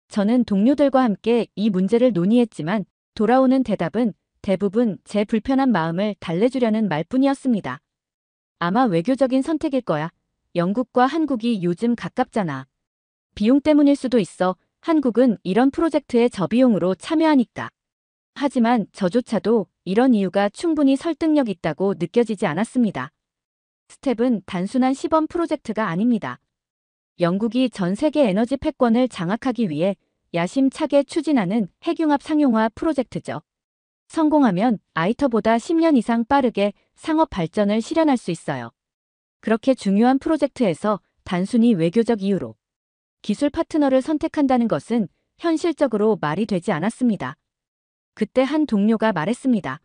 저는 동료들과 함께 이 문제를 논의했지만 돌아오는 대답은 대부분 제 불편한 마음을 달래주려는 말뿐이었습니다. 아마 외교적인 선택일 거야. 영국과 한국이 요즘 가깝잖아. 비용 때문일 수도 있어. 한국은 이런 프로젝트에 저비용으로 참여하니까. 하지만 저조차도 이런 이유가 충분히 설득력 있다고 느껴지지 않았습니다. 스텝은 단순한 시범 프로젝트가 아닙니다. 영국이 전 세계 에너지 패권을 장악하기 위해 야심차게 추진하는 핵융합 상용화 프로젝트죠. 성공하면 아이터보다 10년 이상 빠르게 상업 발전을 실현할 수 있어요. 그렇게 중요한 프로젝트에서 단순히 외교적 이유로 기술 파트너를 선택한다는 것은 현실적으로 말이 되지 않았습니다. 그때 한 동료가 말했습니다.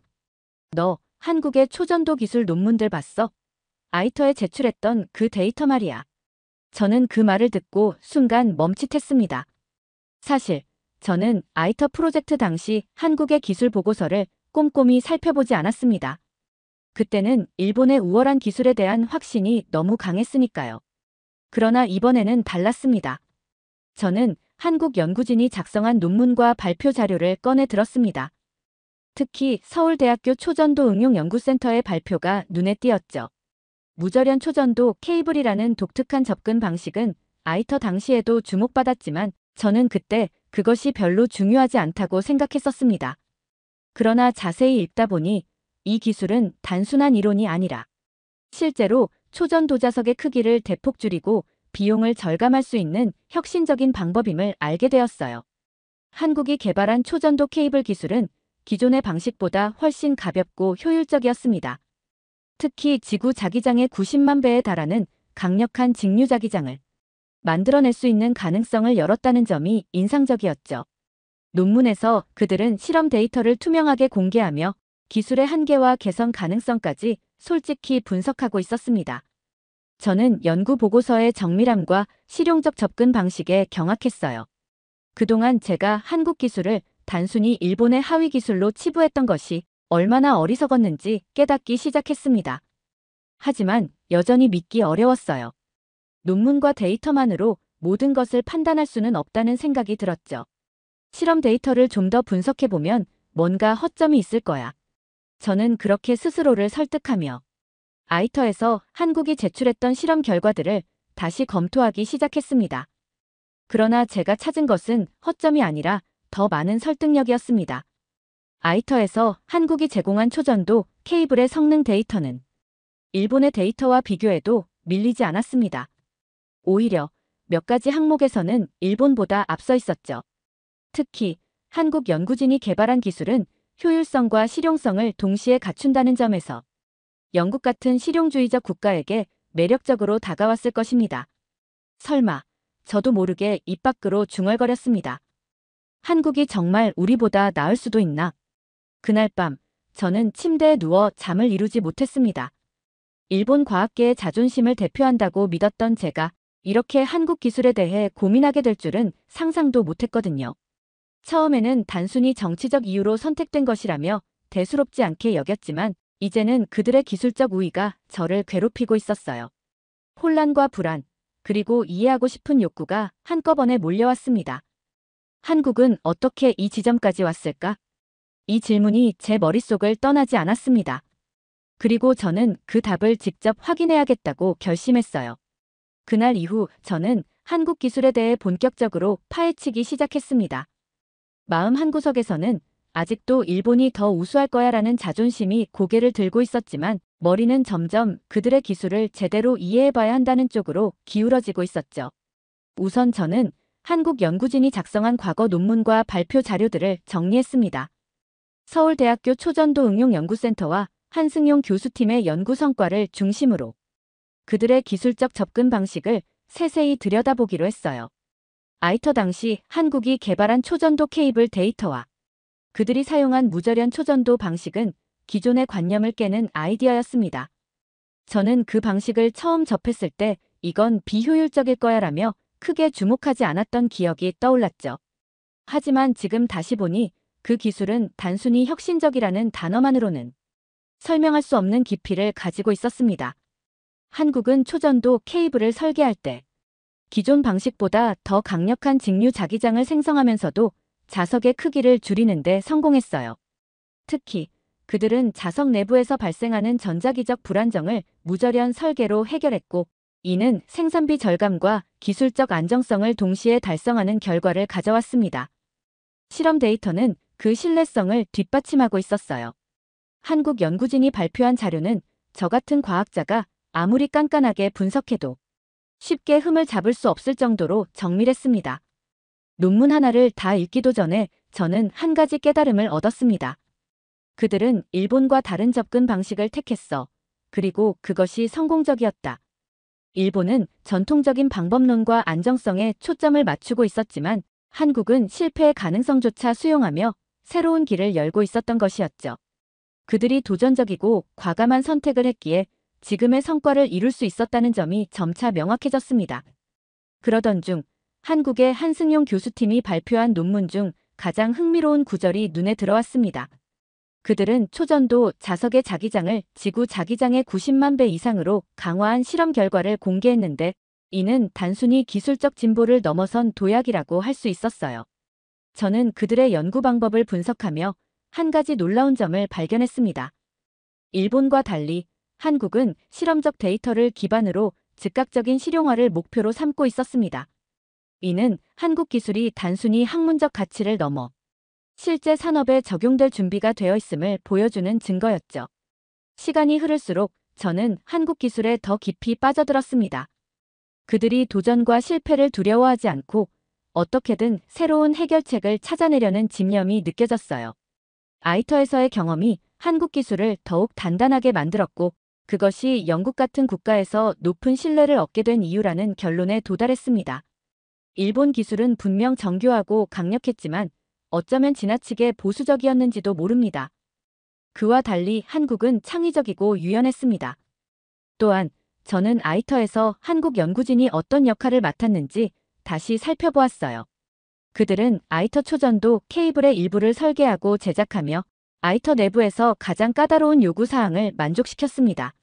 너 한국의 초전도 기술 논문들 봤어? 아이터에 제출했던 그 데이터 말이야. 저는 그 말을 듣고 순간 멈칫했습니다. 사실 저는 아이터 프로젝트 당시 한국의 기술 보고서를 꼼꼼히 살펴보지 않았습니다. 그때는 일본의 우월한 기술에 대한 확신이 너무 강했으니까요. 그러나 이번에는 달랐습니다. 저는 한국 연구진이 작성한 논문과 발표 자료를 꺼내 들었습니다. 특히 서울대학교 초전도 응용연구센터의 발표가 눈에 띄었죠. 무절연 초전도 케이블이라는 독특한 접근 방식은 아이터 당시에도 주목받았지만 저는 그때 그것이 별로 중요하지 않다고 생각했었습니다. 그러나 자세히 읽다 보니 이 기술은 단순한 이론이 아니라 실제로 초전도 자석의 크기를 대폭 줄이고 비용을 절감할 수 있는 혁신적인 방법임을 알게 되었어요. 한국이 개발한 초전도 케이블 기술은 기존의 방식보다 훨씬 가볍고 효율적이었습니다. 특히 지구 자기장의 90만 배에 달하는 강력한 직류 자기장을 만들어낼 수 있는 가능성을 열었다는 점이 인상적이었죠. 논문에서 그들은 실험 데이터를 투명하게 공개하며 기술의 한계와 개선 가능성까지 솔직히 분석하고 있었습니다. 저는 연구 보고서의 정밀함과 실용적 접근 방식에 경악했어요. 그동안 제가 한국 기술을 단순히 일본의 하위 기술로 치부했던 것이 얼마나 어리석었는지 깨닫기 시작했습니다. 하지만 여전히 믿기 어려웠어요. 논문과 데이터만으로 모든 것을 판단할 수는 없다는 생각이 들었죠. 실험 데이터를 좀 더 분석해보면 뭔가 허점이 있을 거야. 저는 그렇게 스스로를 설득하며 아이터에서 한국이 제출했던 실험 결과들을 다시 검토하기 시작했습니다. 그러나 제가 찾은 것은 허점이 아니라 더 많은 설득력이었습니다. 아이터에서 한국이 제공한 초전도 케이블의 성능 데이터는 일본의 데이터와 비교해도 밀리지 않았습니다. 오히려 몇 가지 항목에서는 일본보다 앞서 있었죠. 특히 한국 연구진이 개발한 기술은 효율성과 실용성을 동시에 갖춘다는 점에서 영국 같은 실용주의적 국가에게 매력적으로 다가왔을 것입니다. 설마 저도 모르게 입 밖으로 중얼거렸습니다. 한국이 정말 우리보다 나을 수도 있나? 그날 밤 저는 침대에 누워 잠을 이루지 못했습니다. 일본 과학계의 자존심을 대표한다고 믿었던 제가 이렇게 한국 기술에 대해 고민하게 될 줄은 상상도 못했거든요. 처음에는 단순히 정치적 이유로 선택된 것이라며 대수롭지 않게 여겼지만 이제는 그들의 기술적 우위가 저를 괴롭히고 있었어요. 혼란과 불안, 그리고 이해하고 싶은 욕구가 한꺼번에 몰려왔습니다. 한국은 어떻게 이 지점까지 왔을까? 이 질문이 제 머릿속을 떠나지 않았습니다. 그리고 저는 그 답을 직접 확인해야겠다고 결심했어요. 그날 이후 저는 한국 기술에 대해 본격적으로 파헤치기 시작했습니다. 마음 한구석에서는 아직도 일본이 더 우수할 거야라는 자존심이 고개를 들고 있었지만 머리는 점점 그들의 기술을 제대로 이해해봐야 한다는 쪽으로 기울어지고 있었죠. 우선 저는 한국 연구진이 작성한 과거 논문과 발표 자료들을 정리했습니다. 서울대학교 초전도 응용연구센터와 한승용 교수팀의 연구 성과를 중심으로 그들의 기술적 접근 방식을 세세히 들여다보기로 했어요. 아이터 당시 한국이 개발한 초전도 케이블 데이터와 그들이 사용한 무절연 초전도 방식은 기존의 관념을 깨는 아이디어였습니다. 저는 그 방식을 처음 접했을 때 이건 비효율적일 거야라며 크게 주목하지 않았던 기억이 떠올랐죠. 하지만 지금 다시 보니 그 기술은 단순히 혁신적이라는 단어만으로는 설명할 수 없는 깊이를 가지고 있었습니다. 한국은 초전도 케이블을 설계할 때 기존 방식보다 더 강력한 직류 자기장을 생성하면서도 자석의 크기를 줄이는 데 성공했어요. 특히 그들은 자석 내부에서 발생하는 전자기적 불안정을 무절연 설계로 해결했고 이는 생산비 절감과 기술적 안정성을 동시에 달성하는 결과를 가져왔습니다. 실험 데이터는 그 신뢰성을 뒷받침하고 있었어요. 한국 연구진이 발표한 자료는 저 같은 과학자가 아무리 깐깐하게 분석해도 쉽게 흠을 잡을 수 없을 정도로 정밀했습니다. 논문 하나를 다 읽기도 전에 저는 한 가지 깨달음을 얻었습니다. 그들은 일본과 다른 접근 방식을 택했어. 그리고 그것이 성공적이었다. 일본은 전통적인 방법론과 안정성에 초점을 맞추고 있었지만 한국은 실패의 가능성조차 수용하며 새로운 길을 열고 있었던 것이었죠. 그들이 도전적이고 과감한 선택을 했기에 지금의 성과를 이룰 수 있었다는 점이 점차 명확해졌습니다. 그러던 중 한국의 한승용 교수팀이 발표한 논문 중 가장 흥미로운 구절이 눈에 들어왔습니다. 그들은 초전도 자석의 자기장을 지구 자기장의 90만 배 이상으로 강화한 실험 결과를 공개했는데 이는 단순히 기술적 진보를 넘어선 도약이라고 할 수 있었어요. 저는 그들의 연구 방법을 분석하며 한 가지 놀라운 점을 발견했습니다. 일본과 달리 한국은 실험적 데이터를 기반으로 즉각적인 실용화를 목표로 삼고 있었습니다. 이는 한국 기술이 단순히 학문적 가치를 넘어 실제 산업에 적용될 준비가 되어 있음을 보여주는 증거였죠. 시간이 흐를수록 저는 한국 기술에 더 깊이 빠져들었습니다. 그들이 도전과 실패를 두려워하지 않고 어떻게든 새로운 해결책을 찾아내려는 집념이 느껴졌어요. 아이터에서의 경험이 한국 기술을 더욱 단단하게 만들었고 그것이 영국 같은 국가에서 높은 신뢰를 얻게 된 이유라는 결론에 도달했습니다. 일본 기술은 분명 정교하고 강력했지만 어쩌면 지나치게 보수적이었는지도 모릅니다. 그와 달리 한국은 창의적이고 유연했습니다. 또한 저는 아이터에서 한국 연구진이 어떤 역할을 맡았는지 다시 살펴보았어요. 그들은 아이터 초전도 케이블의 일부를 설계하고 제작하며 아이터 내부에서 가장 까다로운 요구사항을 만족시켰습니다.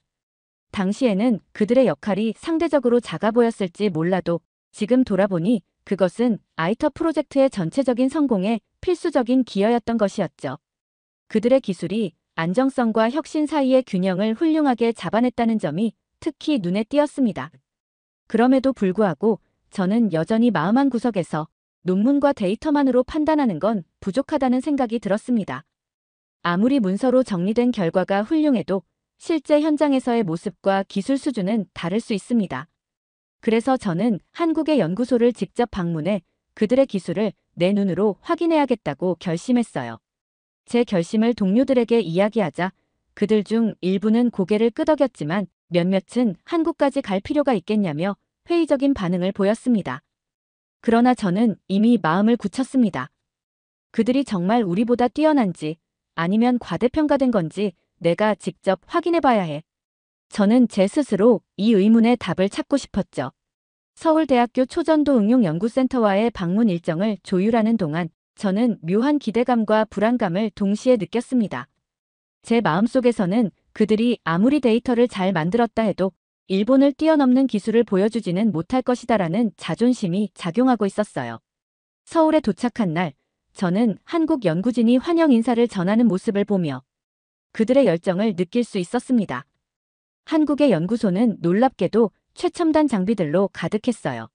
당시에는 그들의 역할이 상대적으로 작아 보였을지 몰라도 지금 돌아보니 그것은 아이터 프로젝트의 전체적인 성공에 필수적인 기여였던 것이었죠. 그들의 기술이 안정성과 혁신 사이의 균형을 훌륭하게 잡아냈다는 점이 특히 눈에 띄었습니다. 그럼에도 불구하고 저는 여전히 마음 한구석에서 논문과 데이터만으로 판단하는 건 부족하다는 생각이 들었습니다. 아무리 문서로 정리된 결과가 훌륭해도 실제 현장에서의 모습과 기술 수준은 다를 수 있습니다. 그래서 저는 한국의 연구소를 직접 방문해 그들의 기술을 내 눈으로 확인해야겠다고 결심했어요. 제 결심을 동료들에게 이야기하자 그들 중 일부는 고개를 끄덕였지만 몇몇은 한국까지 갈 필요가 있겠냐며 회의적인 반응을 보였습니다. 그러나 저는 이미 마음을 굳혔습니다. 그들이 정말 우리보다 뛰어난지 아니면 과대평가된 건지 내가 직접 확인해 봐야 해. 저는 제 스스로 이 의문의 답을 찾고 싶었죠. 서울대학교 초전도 응용연구센터와의 방문 일정을 조율하는 동안 저는 묘한 기대감과 불안감을 동시에 느꼈습니다. 제 마음속에서는 그들이 아무리 데이터를 잘 만들었다 해도 일본을 뛰어넘는 기술을 보여주지는 못할 것이다라는 자존심이 작용하고 있었어요. 서울에 도착한 날, 저는 한국 연구진이 환영 인사를 전하는 모습을 보며 그들의 열정을 느낄 수 있었습니다. 한국의 연구소는 놀랍게도 최첨단 장비들로 가득했어요.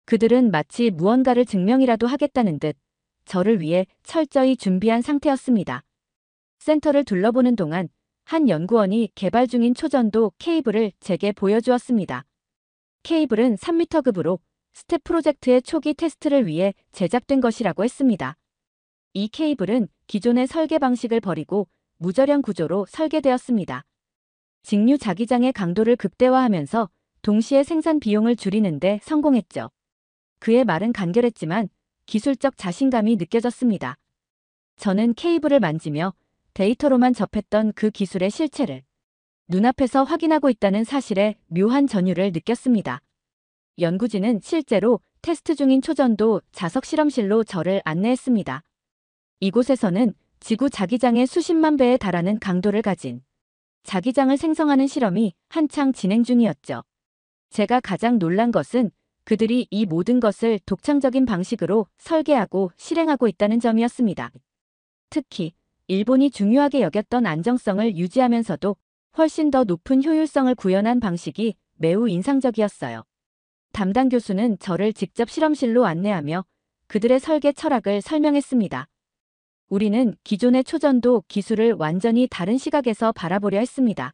그들은 마치 무언가를 증명이라도 하겠다는 듯 저를 위해 철저히 준비한 상태였습니다. 센터를 둘러보는 동안 한 연구원이 개발 중인 초전도 케이블을 제게 보여주었습니다. 케이블은 3m급으로 스텝 프로젝트의 초기 테스트를 위해 제작된 것이라고 했습니다. 이 케이블은 기존의 설계 방식을 버리고 무저련 구조로 설계되었습니다. 직류 자기장의 강도를 극대화하면서 동시에 생산 비용을 줄이는데 성공했죠. 그의 말은 간결했지만 기술적 자신감이 느껴졌습니다. 저는 케이블을 만지며 데이터로만 접했던 그 기술의 실체를 눈앞에서 확인하고 있다는 사실에 묘한 전율을 느꼈습니다. 연구진은 실제로 테스트 중인 초전도 자석 실험실로 저를 안내했습니다. 이곳에서는 지구 자기장의 수십만 배에 달하는 강도를 가진 자기장을 생성하는 실험이 한창 진행 중이었죠. 제가 가장 놀란 것은 그들이 이 모든 것을 독창적인 방식으로 설계하고 실행하고 있다는 점이었습니다. 특히 일본이 중요하게 여겼던 안정성을 유지하면서도 훨씬 더 높은 효율성을 구현한 방식이 매우 인상적이었어요. 담당 교수는 저를 직접 실험실로 안내하며 그들의 설계 철학을 설명했습니다. 우리는 기존의 초전도 기술을 완전히 다른 시각에서 바라보려 했습니다.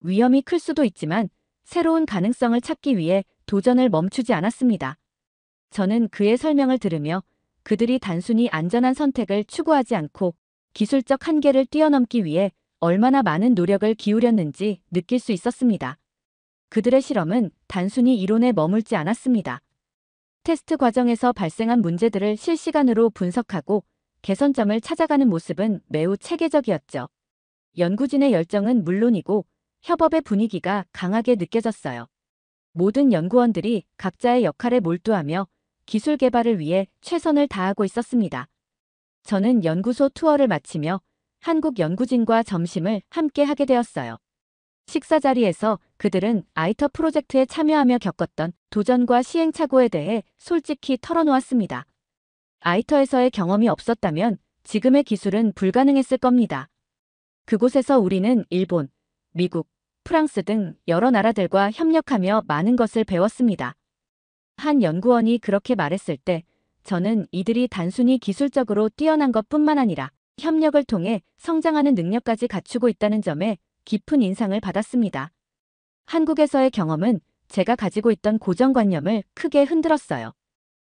위험이 클 수도 있지만 새로운 가능성을 찾기 위해 도전을 멈추지 않았습니다. 저는 그의 설명을 들으며 그들이 단순히 안전한 선택을 추구하지 않고 기술적 한계를 뛰어넘기 위해 얼마나 많은 노력을 기울였는지 느낄 수 있었습니다. 그들의 실험은 단순히 이론에 머물지 않았습니다. 테스트 과정에서 발생한 문제들을 실시간으로 분석하고 개선점을 찾아가는 모습은 매우 체계적이었죠. 연구진의 열정은 물론이고 협업의 분위기가 강하게 느껴졌어요. 모든 연구원들이 각자의 역할에 몰두하며 기술 개발을 위해 최선을 다하고 있었습니다. 저는 연구소 투어를 마치며 한국 연구진과 점심을 함께 하게 되었어요. 식사 자리에서 그들은 아이터 프로젝트에 참여하며 겪었던 도전과 시행착오에 대해 솔직히 털어놓았습니다. 아이터에서의 경험이 없었다면 지금의 기술은 불가능했을 겁니다. 그곳에서 우리는 일본, 미국, 프랑스 등 여러 나라들과 협력하며 많은 것을 배웠습니다. 한 연구원이 그렇게 말했을 때 저는 이들이 단순히 기술적으로 뛰어난 것뿐만 아니라 협력을 통해 성장하는 능력까지 갖추고 있다는 점에 깊은 인상을 받았습니다. 한국에서의 경험은 제가 가지고 있던 고정관념을 크게 흔들었어요.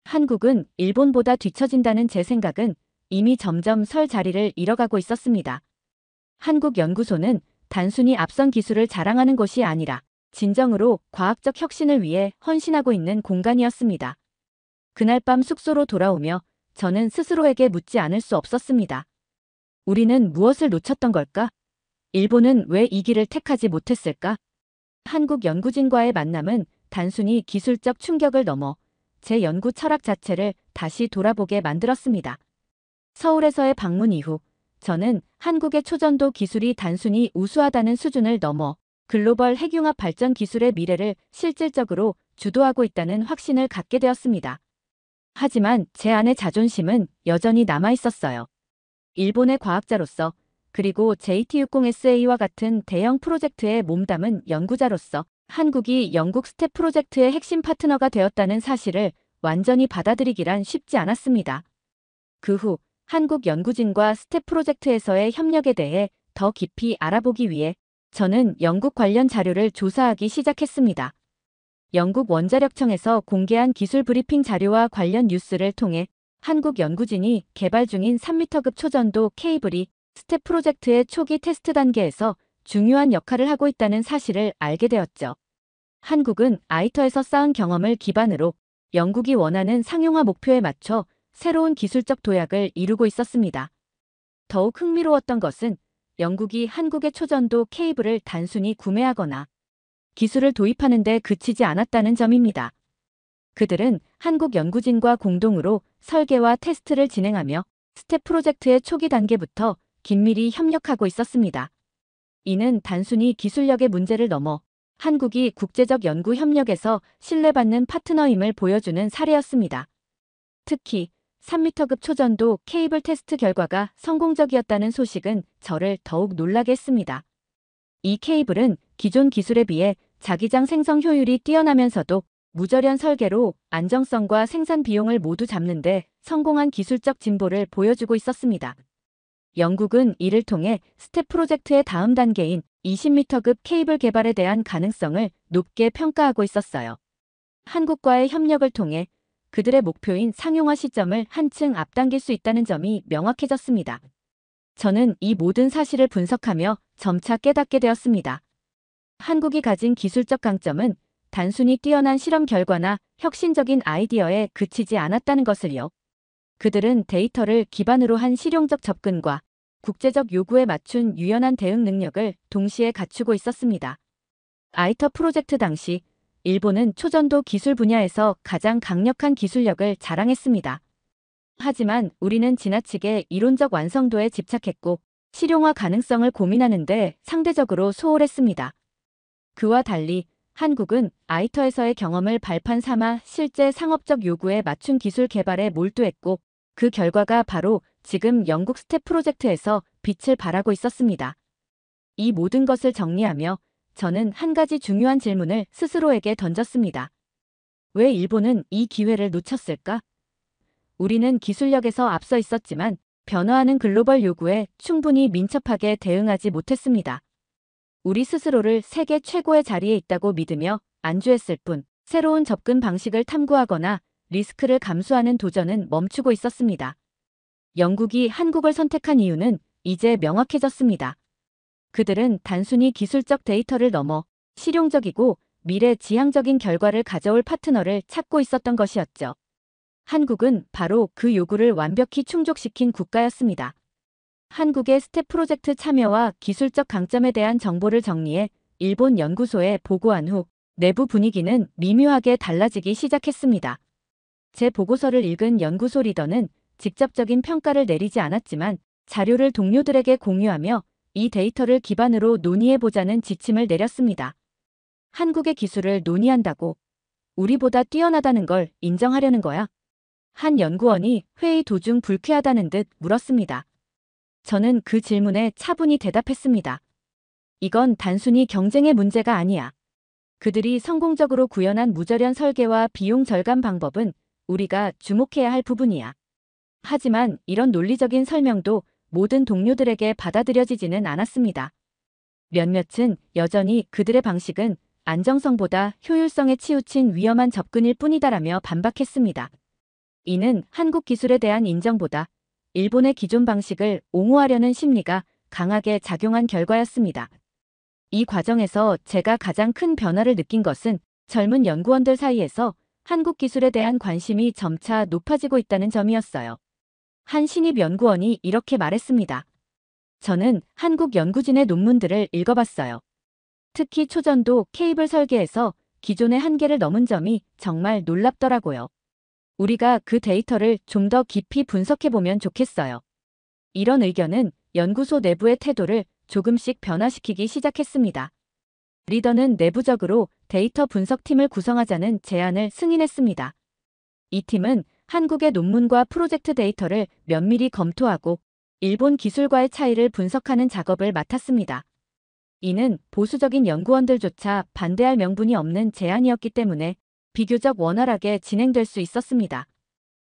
한국은 일본보다 뒤처진다는 제 생각은 이미 점점 설 자리를 잃어가고 있었습니다. 한국 연구소는 단순히 앞선 기술을 자랑하는 곳이 아니라 진정으로 과학적 혁신을 위해 헌신하고 있는 공간이었습니다. 그날 밤 숙소로 돌아오며 저는 스스로에게 묻지 않을 수 없었습니다. 우리는 무엇을 놓쳤던 걸까? 일본은 왜 이 길을 택하지 못했을까? 한국 연구진과의 만남은 단순히 기술적 충격을 넘어 제 연구 철학 자체를 다시 돌아보게 만들었습니다. 서울에서의 방문 이후 저는 한국의 초전도 기술이 단순히 우수하다는 수준을 넘어 글로벌 핵융합 발전 기술의 미래를 실질적으로 주도하고 있다는 확신을 갖게 되었습니다. 하지만 제 안의 자존심은 여전히 남아 있었어요. 일본의 과학자로서 그리고 JT60SA와 같은 대형 프로젝트에 몸담은 연구자로서 한국이 영국 스텝 프로젝트의 핵심 파트너가 되었다는 사실을 완전히 받아들이기란 쉽지 않았습니다. 그 후 한국 연구진과 스텝 프로젝트에서의 협력에 대해 더 깊이 알아보기 위해 저는 영국 관련 자료를 조사하기 시작했습니다. 영국 원자력청에서 공개한 기술 브리핑 자료와 관련 뉴스를 통해 한국 연구진이 개발 중인 3m급 초전도 케이블이 스텝 프로젝트의 초기 테스트 단계에서 중요한 역할을 하고 있다는 사실을 알게 되었죠. 한국은 아이터에서 쌓은 경험을 기반으로 영국이 원하는 상용화 목표에 맞춰 새로운 기술적 도약을 이루고 있었습니다. 더욱 흥미로웠던 것은 영국이 한국의 초전도 케이블을 단순히 구매하거나 기술을 도입하는 데 그치지 않았다는 점입니다. 그들은 한국 연구진과 공동으로 설계와 테스트를 진행하며 스텝 프로젝트의 초기 단계부터 긴밀히 협력하고 있었습니다. 이는 단순히 기술력의 문제를 넘어 한국이 국제적 연구 협력에서 신뢰받는 파트너임을 보여주는 사례였습니다. 특히 3m급 초전도 케이블 테스트 결과가 성공적이었다는 소식은 저를 더욱 놀라게 했습니다. 이 케이블은 기존 기술에 비해 자기장 생성 효율이 뛰어나면서도 무절연 설계로 안정성과 생산 비용을 모두 잡는데 성공한 기술적 진보를 보여주고 있었습니다. 영국은 이를 통해 스텝 프로젝트의 다음 단계인 20m급 케이블 개발에 대한 가능성을 높게 평가하고 있었어요. 한국과의 협력을 통해 그들의 목표인 상용화 시점을 한층 앞당길 수 있다는 점이 명확해졌습니다. 저는 이 모든 사실을 분석하며 점차 깨닫게 되었습니다. 한국이 가진 기술적 강점은 단순히 뛰어난 실험 결과나 혁신적인 아이디어에 그치지 않았다는 것을요. 그들은 데이터를 기반으로 한 실용적 접근과 국제적 요구에 맞춘 유연한 대응 능력을 동시에 갖추고 있었습니다. 아이터 프로젝트 당시 일본은 초전도 기술 분야에서 가장 강력한 기술력을 자랑했습니다. 하지만 우리는 지나치게 이론적 완성도에 집착했고 실용화 가능성을 고민하는데 상대적으로 소홀했습니다. 그와 달리 한국은 아이터에서의 경험을 발판 삼아 실제 상업적 요구에 맞춘 기술 개발에 몰두했고 그 결과가 바로 지금 영국 스텝 프로젝트에서 빛을 발하고 있었습니다. 이 모든 것을 정리하며 저는 한 가지 중요한 질문을 스스로에게 던졌습니다. 왜 일본은 이 기회를 놓쳤을까? 우리는 기술력에서 앞서 있었지만 변화하는 글로벌 요구에 충분히 민첩하게 대응하지 못했습니다. 우리 스스로를 세계 최고의 자리에 있다고 믿으며 안주했을 뿐 새로운 접근 방식을 탐구하거나 리스크를 감수하는 도전은 멈추고 있었습니다. 영국이 한국을 선택한 이유는 이제 명확해졌습니다. 그들은 단순히 기술적 데이터를 넘어 실용적이고 미래지향적인 결과를 가져올 파트너를 찾고 있었던 것이었죠. 한국은 바로 그 요구를 완벽히 충족시킨 국가였습니다. 한국의 스텝 프로젝트 참여와 기술적 강점에 대한 정보를 정리해 일본 연구소에 보고한 후 내부 분위기는 미묘하게 달라지기 시작했습니다. 제 보고서를 읽은 연구소 리더는 직접적인 평가를 내리지 않았지만 자료를 동료들에게 공유하며 이 데이터를 기반으로 논의해보자는 지침을 내렸습니다. 한국의 기술을 논의한다고 우리보다 뛰어나다는 걸 인정하려는 거야? 한 연구원이 회의 도중 불쾌하다는 듯 물었습니다. 저는 그 질문에 차분히 대답했습니다. 이건 단순히 경쟁의 문제가 아니야. 그들이 성공적으로 구현한 무절연 설계와 비용 절감 방법은 우리가 주목해야 할 부분이야. 하지만 이런 논리적인 설명도 모든 동료들에게 받아들여지지는 않았습니다. 몇몇은 여전히 그들의 방식은 안정성보다 효율성에 치우친 위험한 접근일 뿐이다라며 반박했습니다. 이는 한국 기술에 대한 인정보다 일본의 기존 방식을 옹호하려는 심리가 강하게 작용한 결과였습니다. 이 과정에서 제가 가장 큰 변화를 느낀 것은 젊은 연구원들 사이에서 한국 기술에 대한 관심이 점차 높아지고 있다는 점이었어요. 한 신입 연구원이 이렇게 말했습니다. 저는 한국 연구진의 논문들을 읽어봤어요. 특히 초전도 케이블 설계에서 기존의 한계를 넘은 점이 정말 놀랍더라고요. 우리가 그 데이터를 좀 더 깊이 분석해보면 좋겠어요. 이런 의견은 연구소 내부의 태도를 조금씩 변화시키기 시작했습니다. 리더는 내부적으로 데이터 분석팀을 구성하자는 제안을 승인했습니다. 이 팀은 한국의 논문과 프로젝트 데이터를 면밀히 검토하고 일본 기술과의 차이를 분석하는 작업을 맡았습니다. 이는 보수적인 연구원들조차 반대할 명분이 없는 제안이었기 때문에 비교적 원활하게 진행될 수 있었습니다.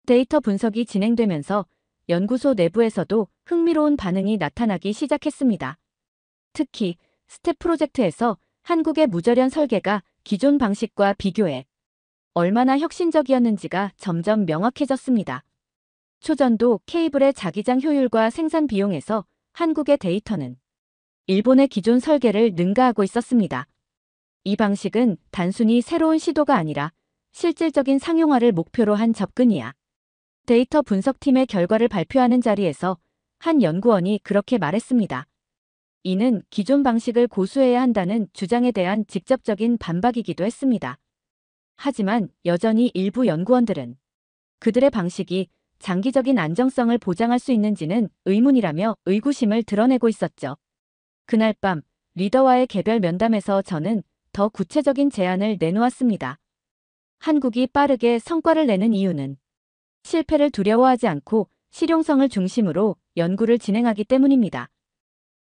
데이터 분석이 진행되면서 연구소 내부에서도 흥미로운 반응이 나타나기 시작했습니다. 특히 스텝 프로젝트에서 한국의 무절연 설계가 기존 방식과 비교해 얼마나 혁신적이었는지가 점점 명확해졌습니다. 초전도 케이블의 자기장 효율과 생산 비용에서 한국의 데이터는 일본의 기존 설계를 능가하고 있었습니다. 이 방식은 단순히 새로운 시도가 아니라 실질적인 상용화를 목표로 한 접근이야. 데이터 분석팀의 결과를 발표하는 자리에서 한 연구원이 그렇게 말했습니다. 이는 기존 방식을 고수해야 한다는 주장에 대한 직접적인 반박이기도 했습니다. 하지만 여전히 일부 연구원들은 그들의 방식이 장기적인 안정성을 보장할 수 있는지는 의문이라며 의구심을 드러내고 있었죠. 그날 밤 리더와의 개별 면담에서 저는 더 구체적인 제안을 내놓았습니다. 한국이 빠르게 성과를 내는 이유는 실패를 두려워하지 않고 실용성을 중심으로 연구를 진행하기 때문입니다.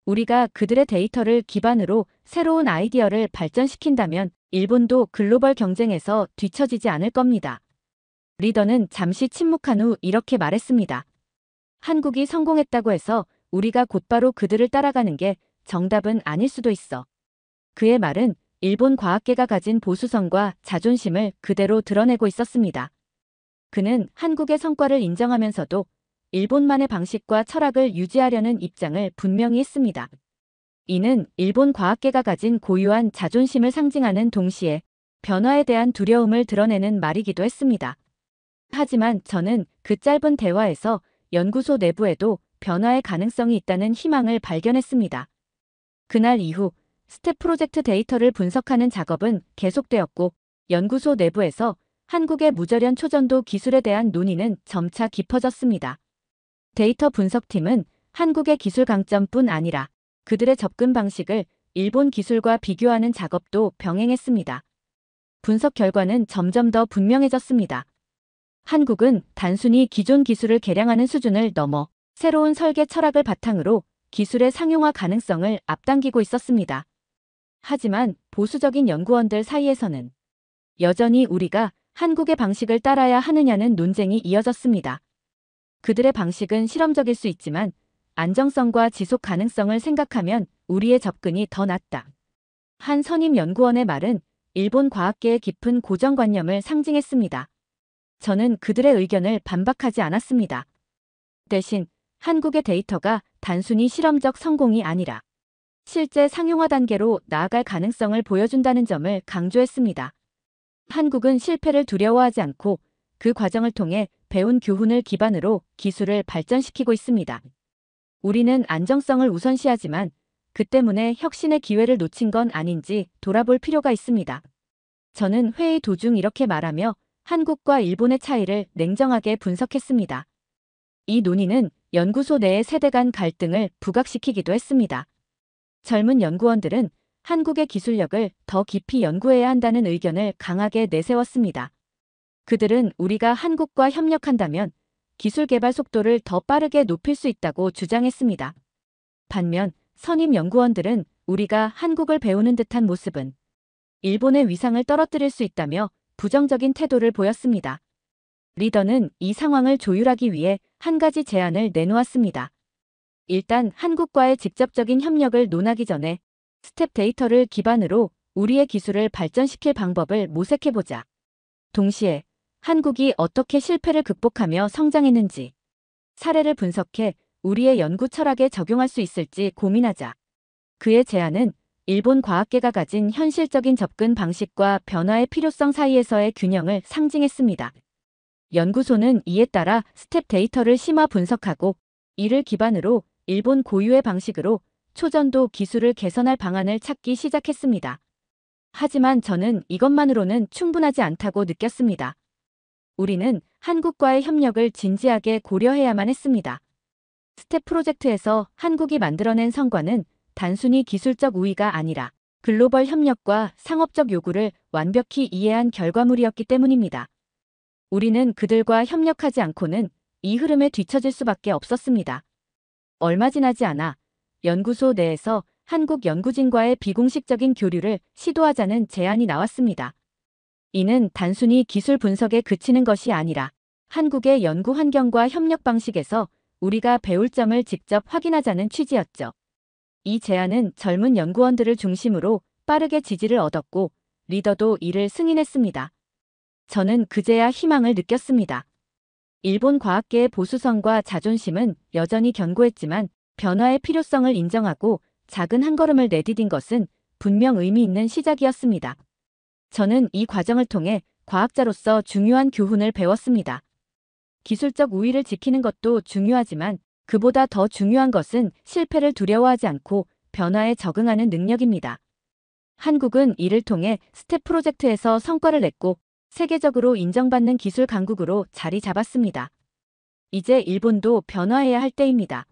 우리가 그들의 데이터를 기반으로 새로운 아이디어를 발전시킨다면 일본도 글로벌 경쟁에서 뒤처지지 않을 겁니다. 리더는 잠시 침묵한 후 이렇게 말했습니다. 한국이 성공했다고 해서 우리가 곧바로 그들을 따라가는 게 정답은 아닐 수도 있어. 그의 말은 일본 과학계가 가진 보수성과 자존심을 그대로 드러내고 있었습니다. 그는 한국의 성과를 인정하면서도 일본만의 방식과 철학을 유지하려는 입장을 분명히 했습니다. 이는 일본 과학계가 가진 고유한 자존심을 상징하는 동시에 변화에 대한 두려움을 드러내는 말이기도 했습니다. 하지만 저는 그 짧은 대화에서 연구소 내부에도 변화의 가능성이 있다는 희망을 발견했습니다. 그날 이후 스텝 프로젝트 데이터를 분석하는 작업은 계속되었고 연구소 내부에서 한국의 무절연 초전도 기술에 대한 논의는 점차 깊어졌습니다. 데이터 분석팀은 한국의 기술 강점뿐 아니라 그들의 접근 방식을 일본 기술과 비교하는 작업도 병행했습니다. 분석 결과는 점점 더 분명해졌습니다. 한국은 단순히 기존 기술을 개량하는 수준을 넘어 새로운 설계 철학을 바탕으로 기술의 상용화 가능성을 앞당기고 있었습니다. 하지만 보수적인 연구원들 사이에서는 여전히 우리가 한국의 방식을 따라야 하느냐는 논쟁이 이어졌습니다. 그들의 방식은 실험적일 수 있지만 안정성과 지속 가능성을 생각하면 우리의 접근이 더 낫다. 한 선임 연구원의 말은 일본 과학계의 깊은 고정관념을 상징했습니다. 저는 그들의 의견을 반박하지 않았습니다. 대신 한국의 데이터가 단순히 실험적 성공이 아니라 실제 상용화 단계로 나아갈 가능성을 보여준다는 점을 강조했습니다. 한국은 실패를 두려워하지 않고 그 과정을 통해 배운 교훈을 기반으로 기술을 발전시키고 있습니다. 우리는 안정성을 우선시하지만 그 때문에 혁신의 기회를 놓친 건 아닌지 돌아볼 필요가 있습니다. 저는 회의 도중 이렇게 말하며 한국과 일본의 차이를 냉정하게 분석했습니다. 이 논의는 연구소 내의 세대 간 갈등을 부각시키기도 했습니다. 젊은 연구원들은 한국의 기술력을 더 깊이 연구해야 한다는 의견을 강하게 내세웠습니다. 그들은 우리가 한국과 협력한다면 기술 개발 속도를 더 빠르게 높일 수 있다고 주장했습니다. 반면 선임 연구원들은 우리가 한국을 배우는 듯한 모습은 일본의 위상을 떨어뜨릴 수 있다며 부정적인 태도를 보였습니다. 리더는 이 상황을 조율하기 위해 한 가지 제안을 내놓았습니다. 일단 한국과의 직접적인 협력을 논하기 전에 스텝 데이터를 기반으로 우리의 기술을 발전시킬 방법을 모색해보자. 동시에 한국이 어떻게 실패를 극복하며 성장했는지 사례를 분석해 우리의 연구 철학에 적용할 수 있을지 고민하자. 그의 제안은 일본 과학계가 가진 현실적인 접근 방식과 변화의 필요성 사이에서의 균형을 상징했습니다. 연구소는 이에 따라 스텝 데이터를 심화 분석하고 이를 기반으로 일본 고유의 방식으로 초전도 기술을 개선할 방안을 찾기 시작했습니다. 하지만 저는 이것만으로는 충분하지 않다고 느꼈습니다. 우리는 한국과의 협력을 진지하게 고려해야만 했습니다. 스텝 프로젝트에서 한국이 만들어낸 성과는 단순히 기술적 우위가 아니라 글로벌 협력과 상업적 요구를 완벽히 이해한 결과물이었기 때문입니다. 우리는 그들과 협력하지 않고는 이 흐름에 뒤처질 수밖에 없었습니다. 얼마 지나지 않아 연구소 내에서 한국 연구진과의 비공식적인 교류를 시도하자는 제안이 나왔습니다. 이는 단순히 기술 분석에 그치는 것이 아니라 한국의 연구 환경과 협력 방식에서 우리가 배울 점을 직접 확인하자는 취지였죠. 이 제안은 젊은 연구원들을 중심으로 빠르게 지지를 얻었고 리더도 이를 승인했습니다. 저는 그제야 희망을 느꼈습니다. 일본 과학계의 보수성과 자존심은 여전히 견고했지만 변화의 필요성을 인정하고 작은 한 걸음을 내디딘 것은 분명 의미 있는 시작이었습니다. 저는 이 과정을 통해 과학자로서 중요한 교훈을 배웠습니다. 기술적 우위를 지키는 것도 중요하지만 그보다 더 중요한 것은 실패를 두려워하지 않고 변화에 적응하는 능력입니다. 한국은 이를 통해 스텝 프로젝트에서 성과를 냈고 세계적으로 인정받는 기술 강국으로 자리 잡았습니다. 이제 일본도 변화해야 할 때입니다.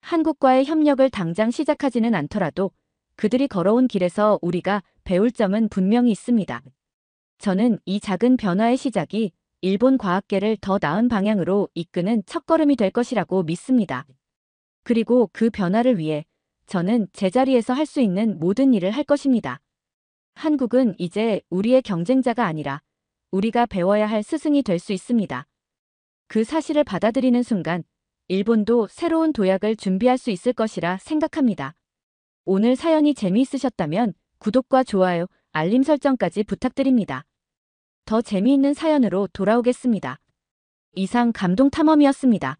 한국과의 협력을 당장 시작하지는 않더라도 그들이 걸어온 길에서 우리가 배울 점은 분명히 있습니다. 저는 이 작은 변화의 시작이 일본 과학계를 더 나은 방향으로 이끄는 첫걸음이 될 것이라고 믿습니다. 그리고 그 변화를 위해 저는 제자리에서 할 수 있는 모든 일을 할 것입니다. 한국은 이제 우리의 경쟁자가 아니라 우리가 배워야 할 스승이 될 수 있습니다. 그 사실을 받아들이는 순간 일본도 새로운 도약을 준비할 수 있을 것이라 생각합니다. 오늘 사연이 재미있으셨다면 구독과 좋아요, 알림 설정까지 부탁드립니다. 더 재미있는 사연으로 돌아오겠습니다. 이상 감동탐험이었습니다.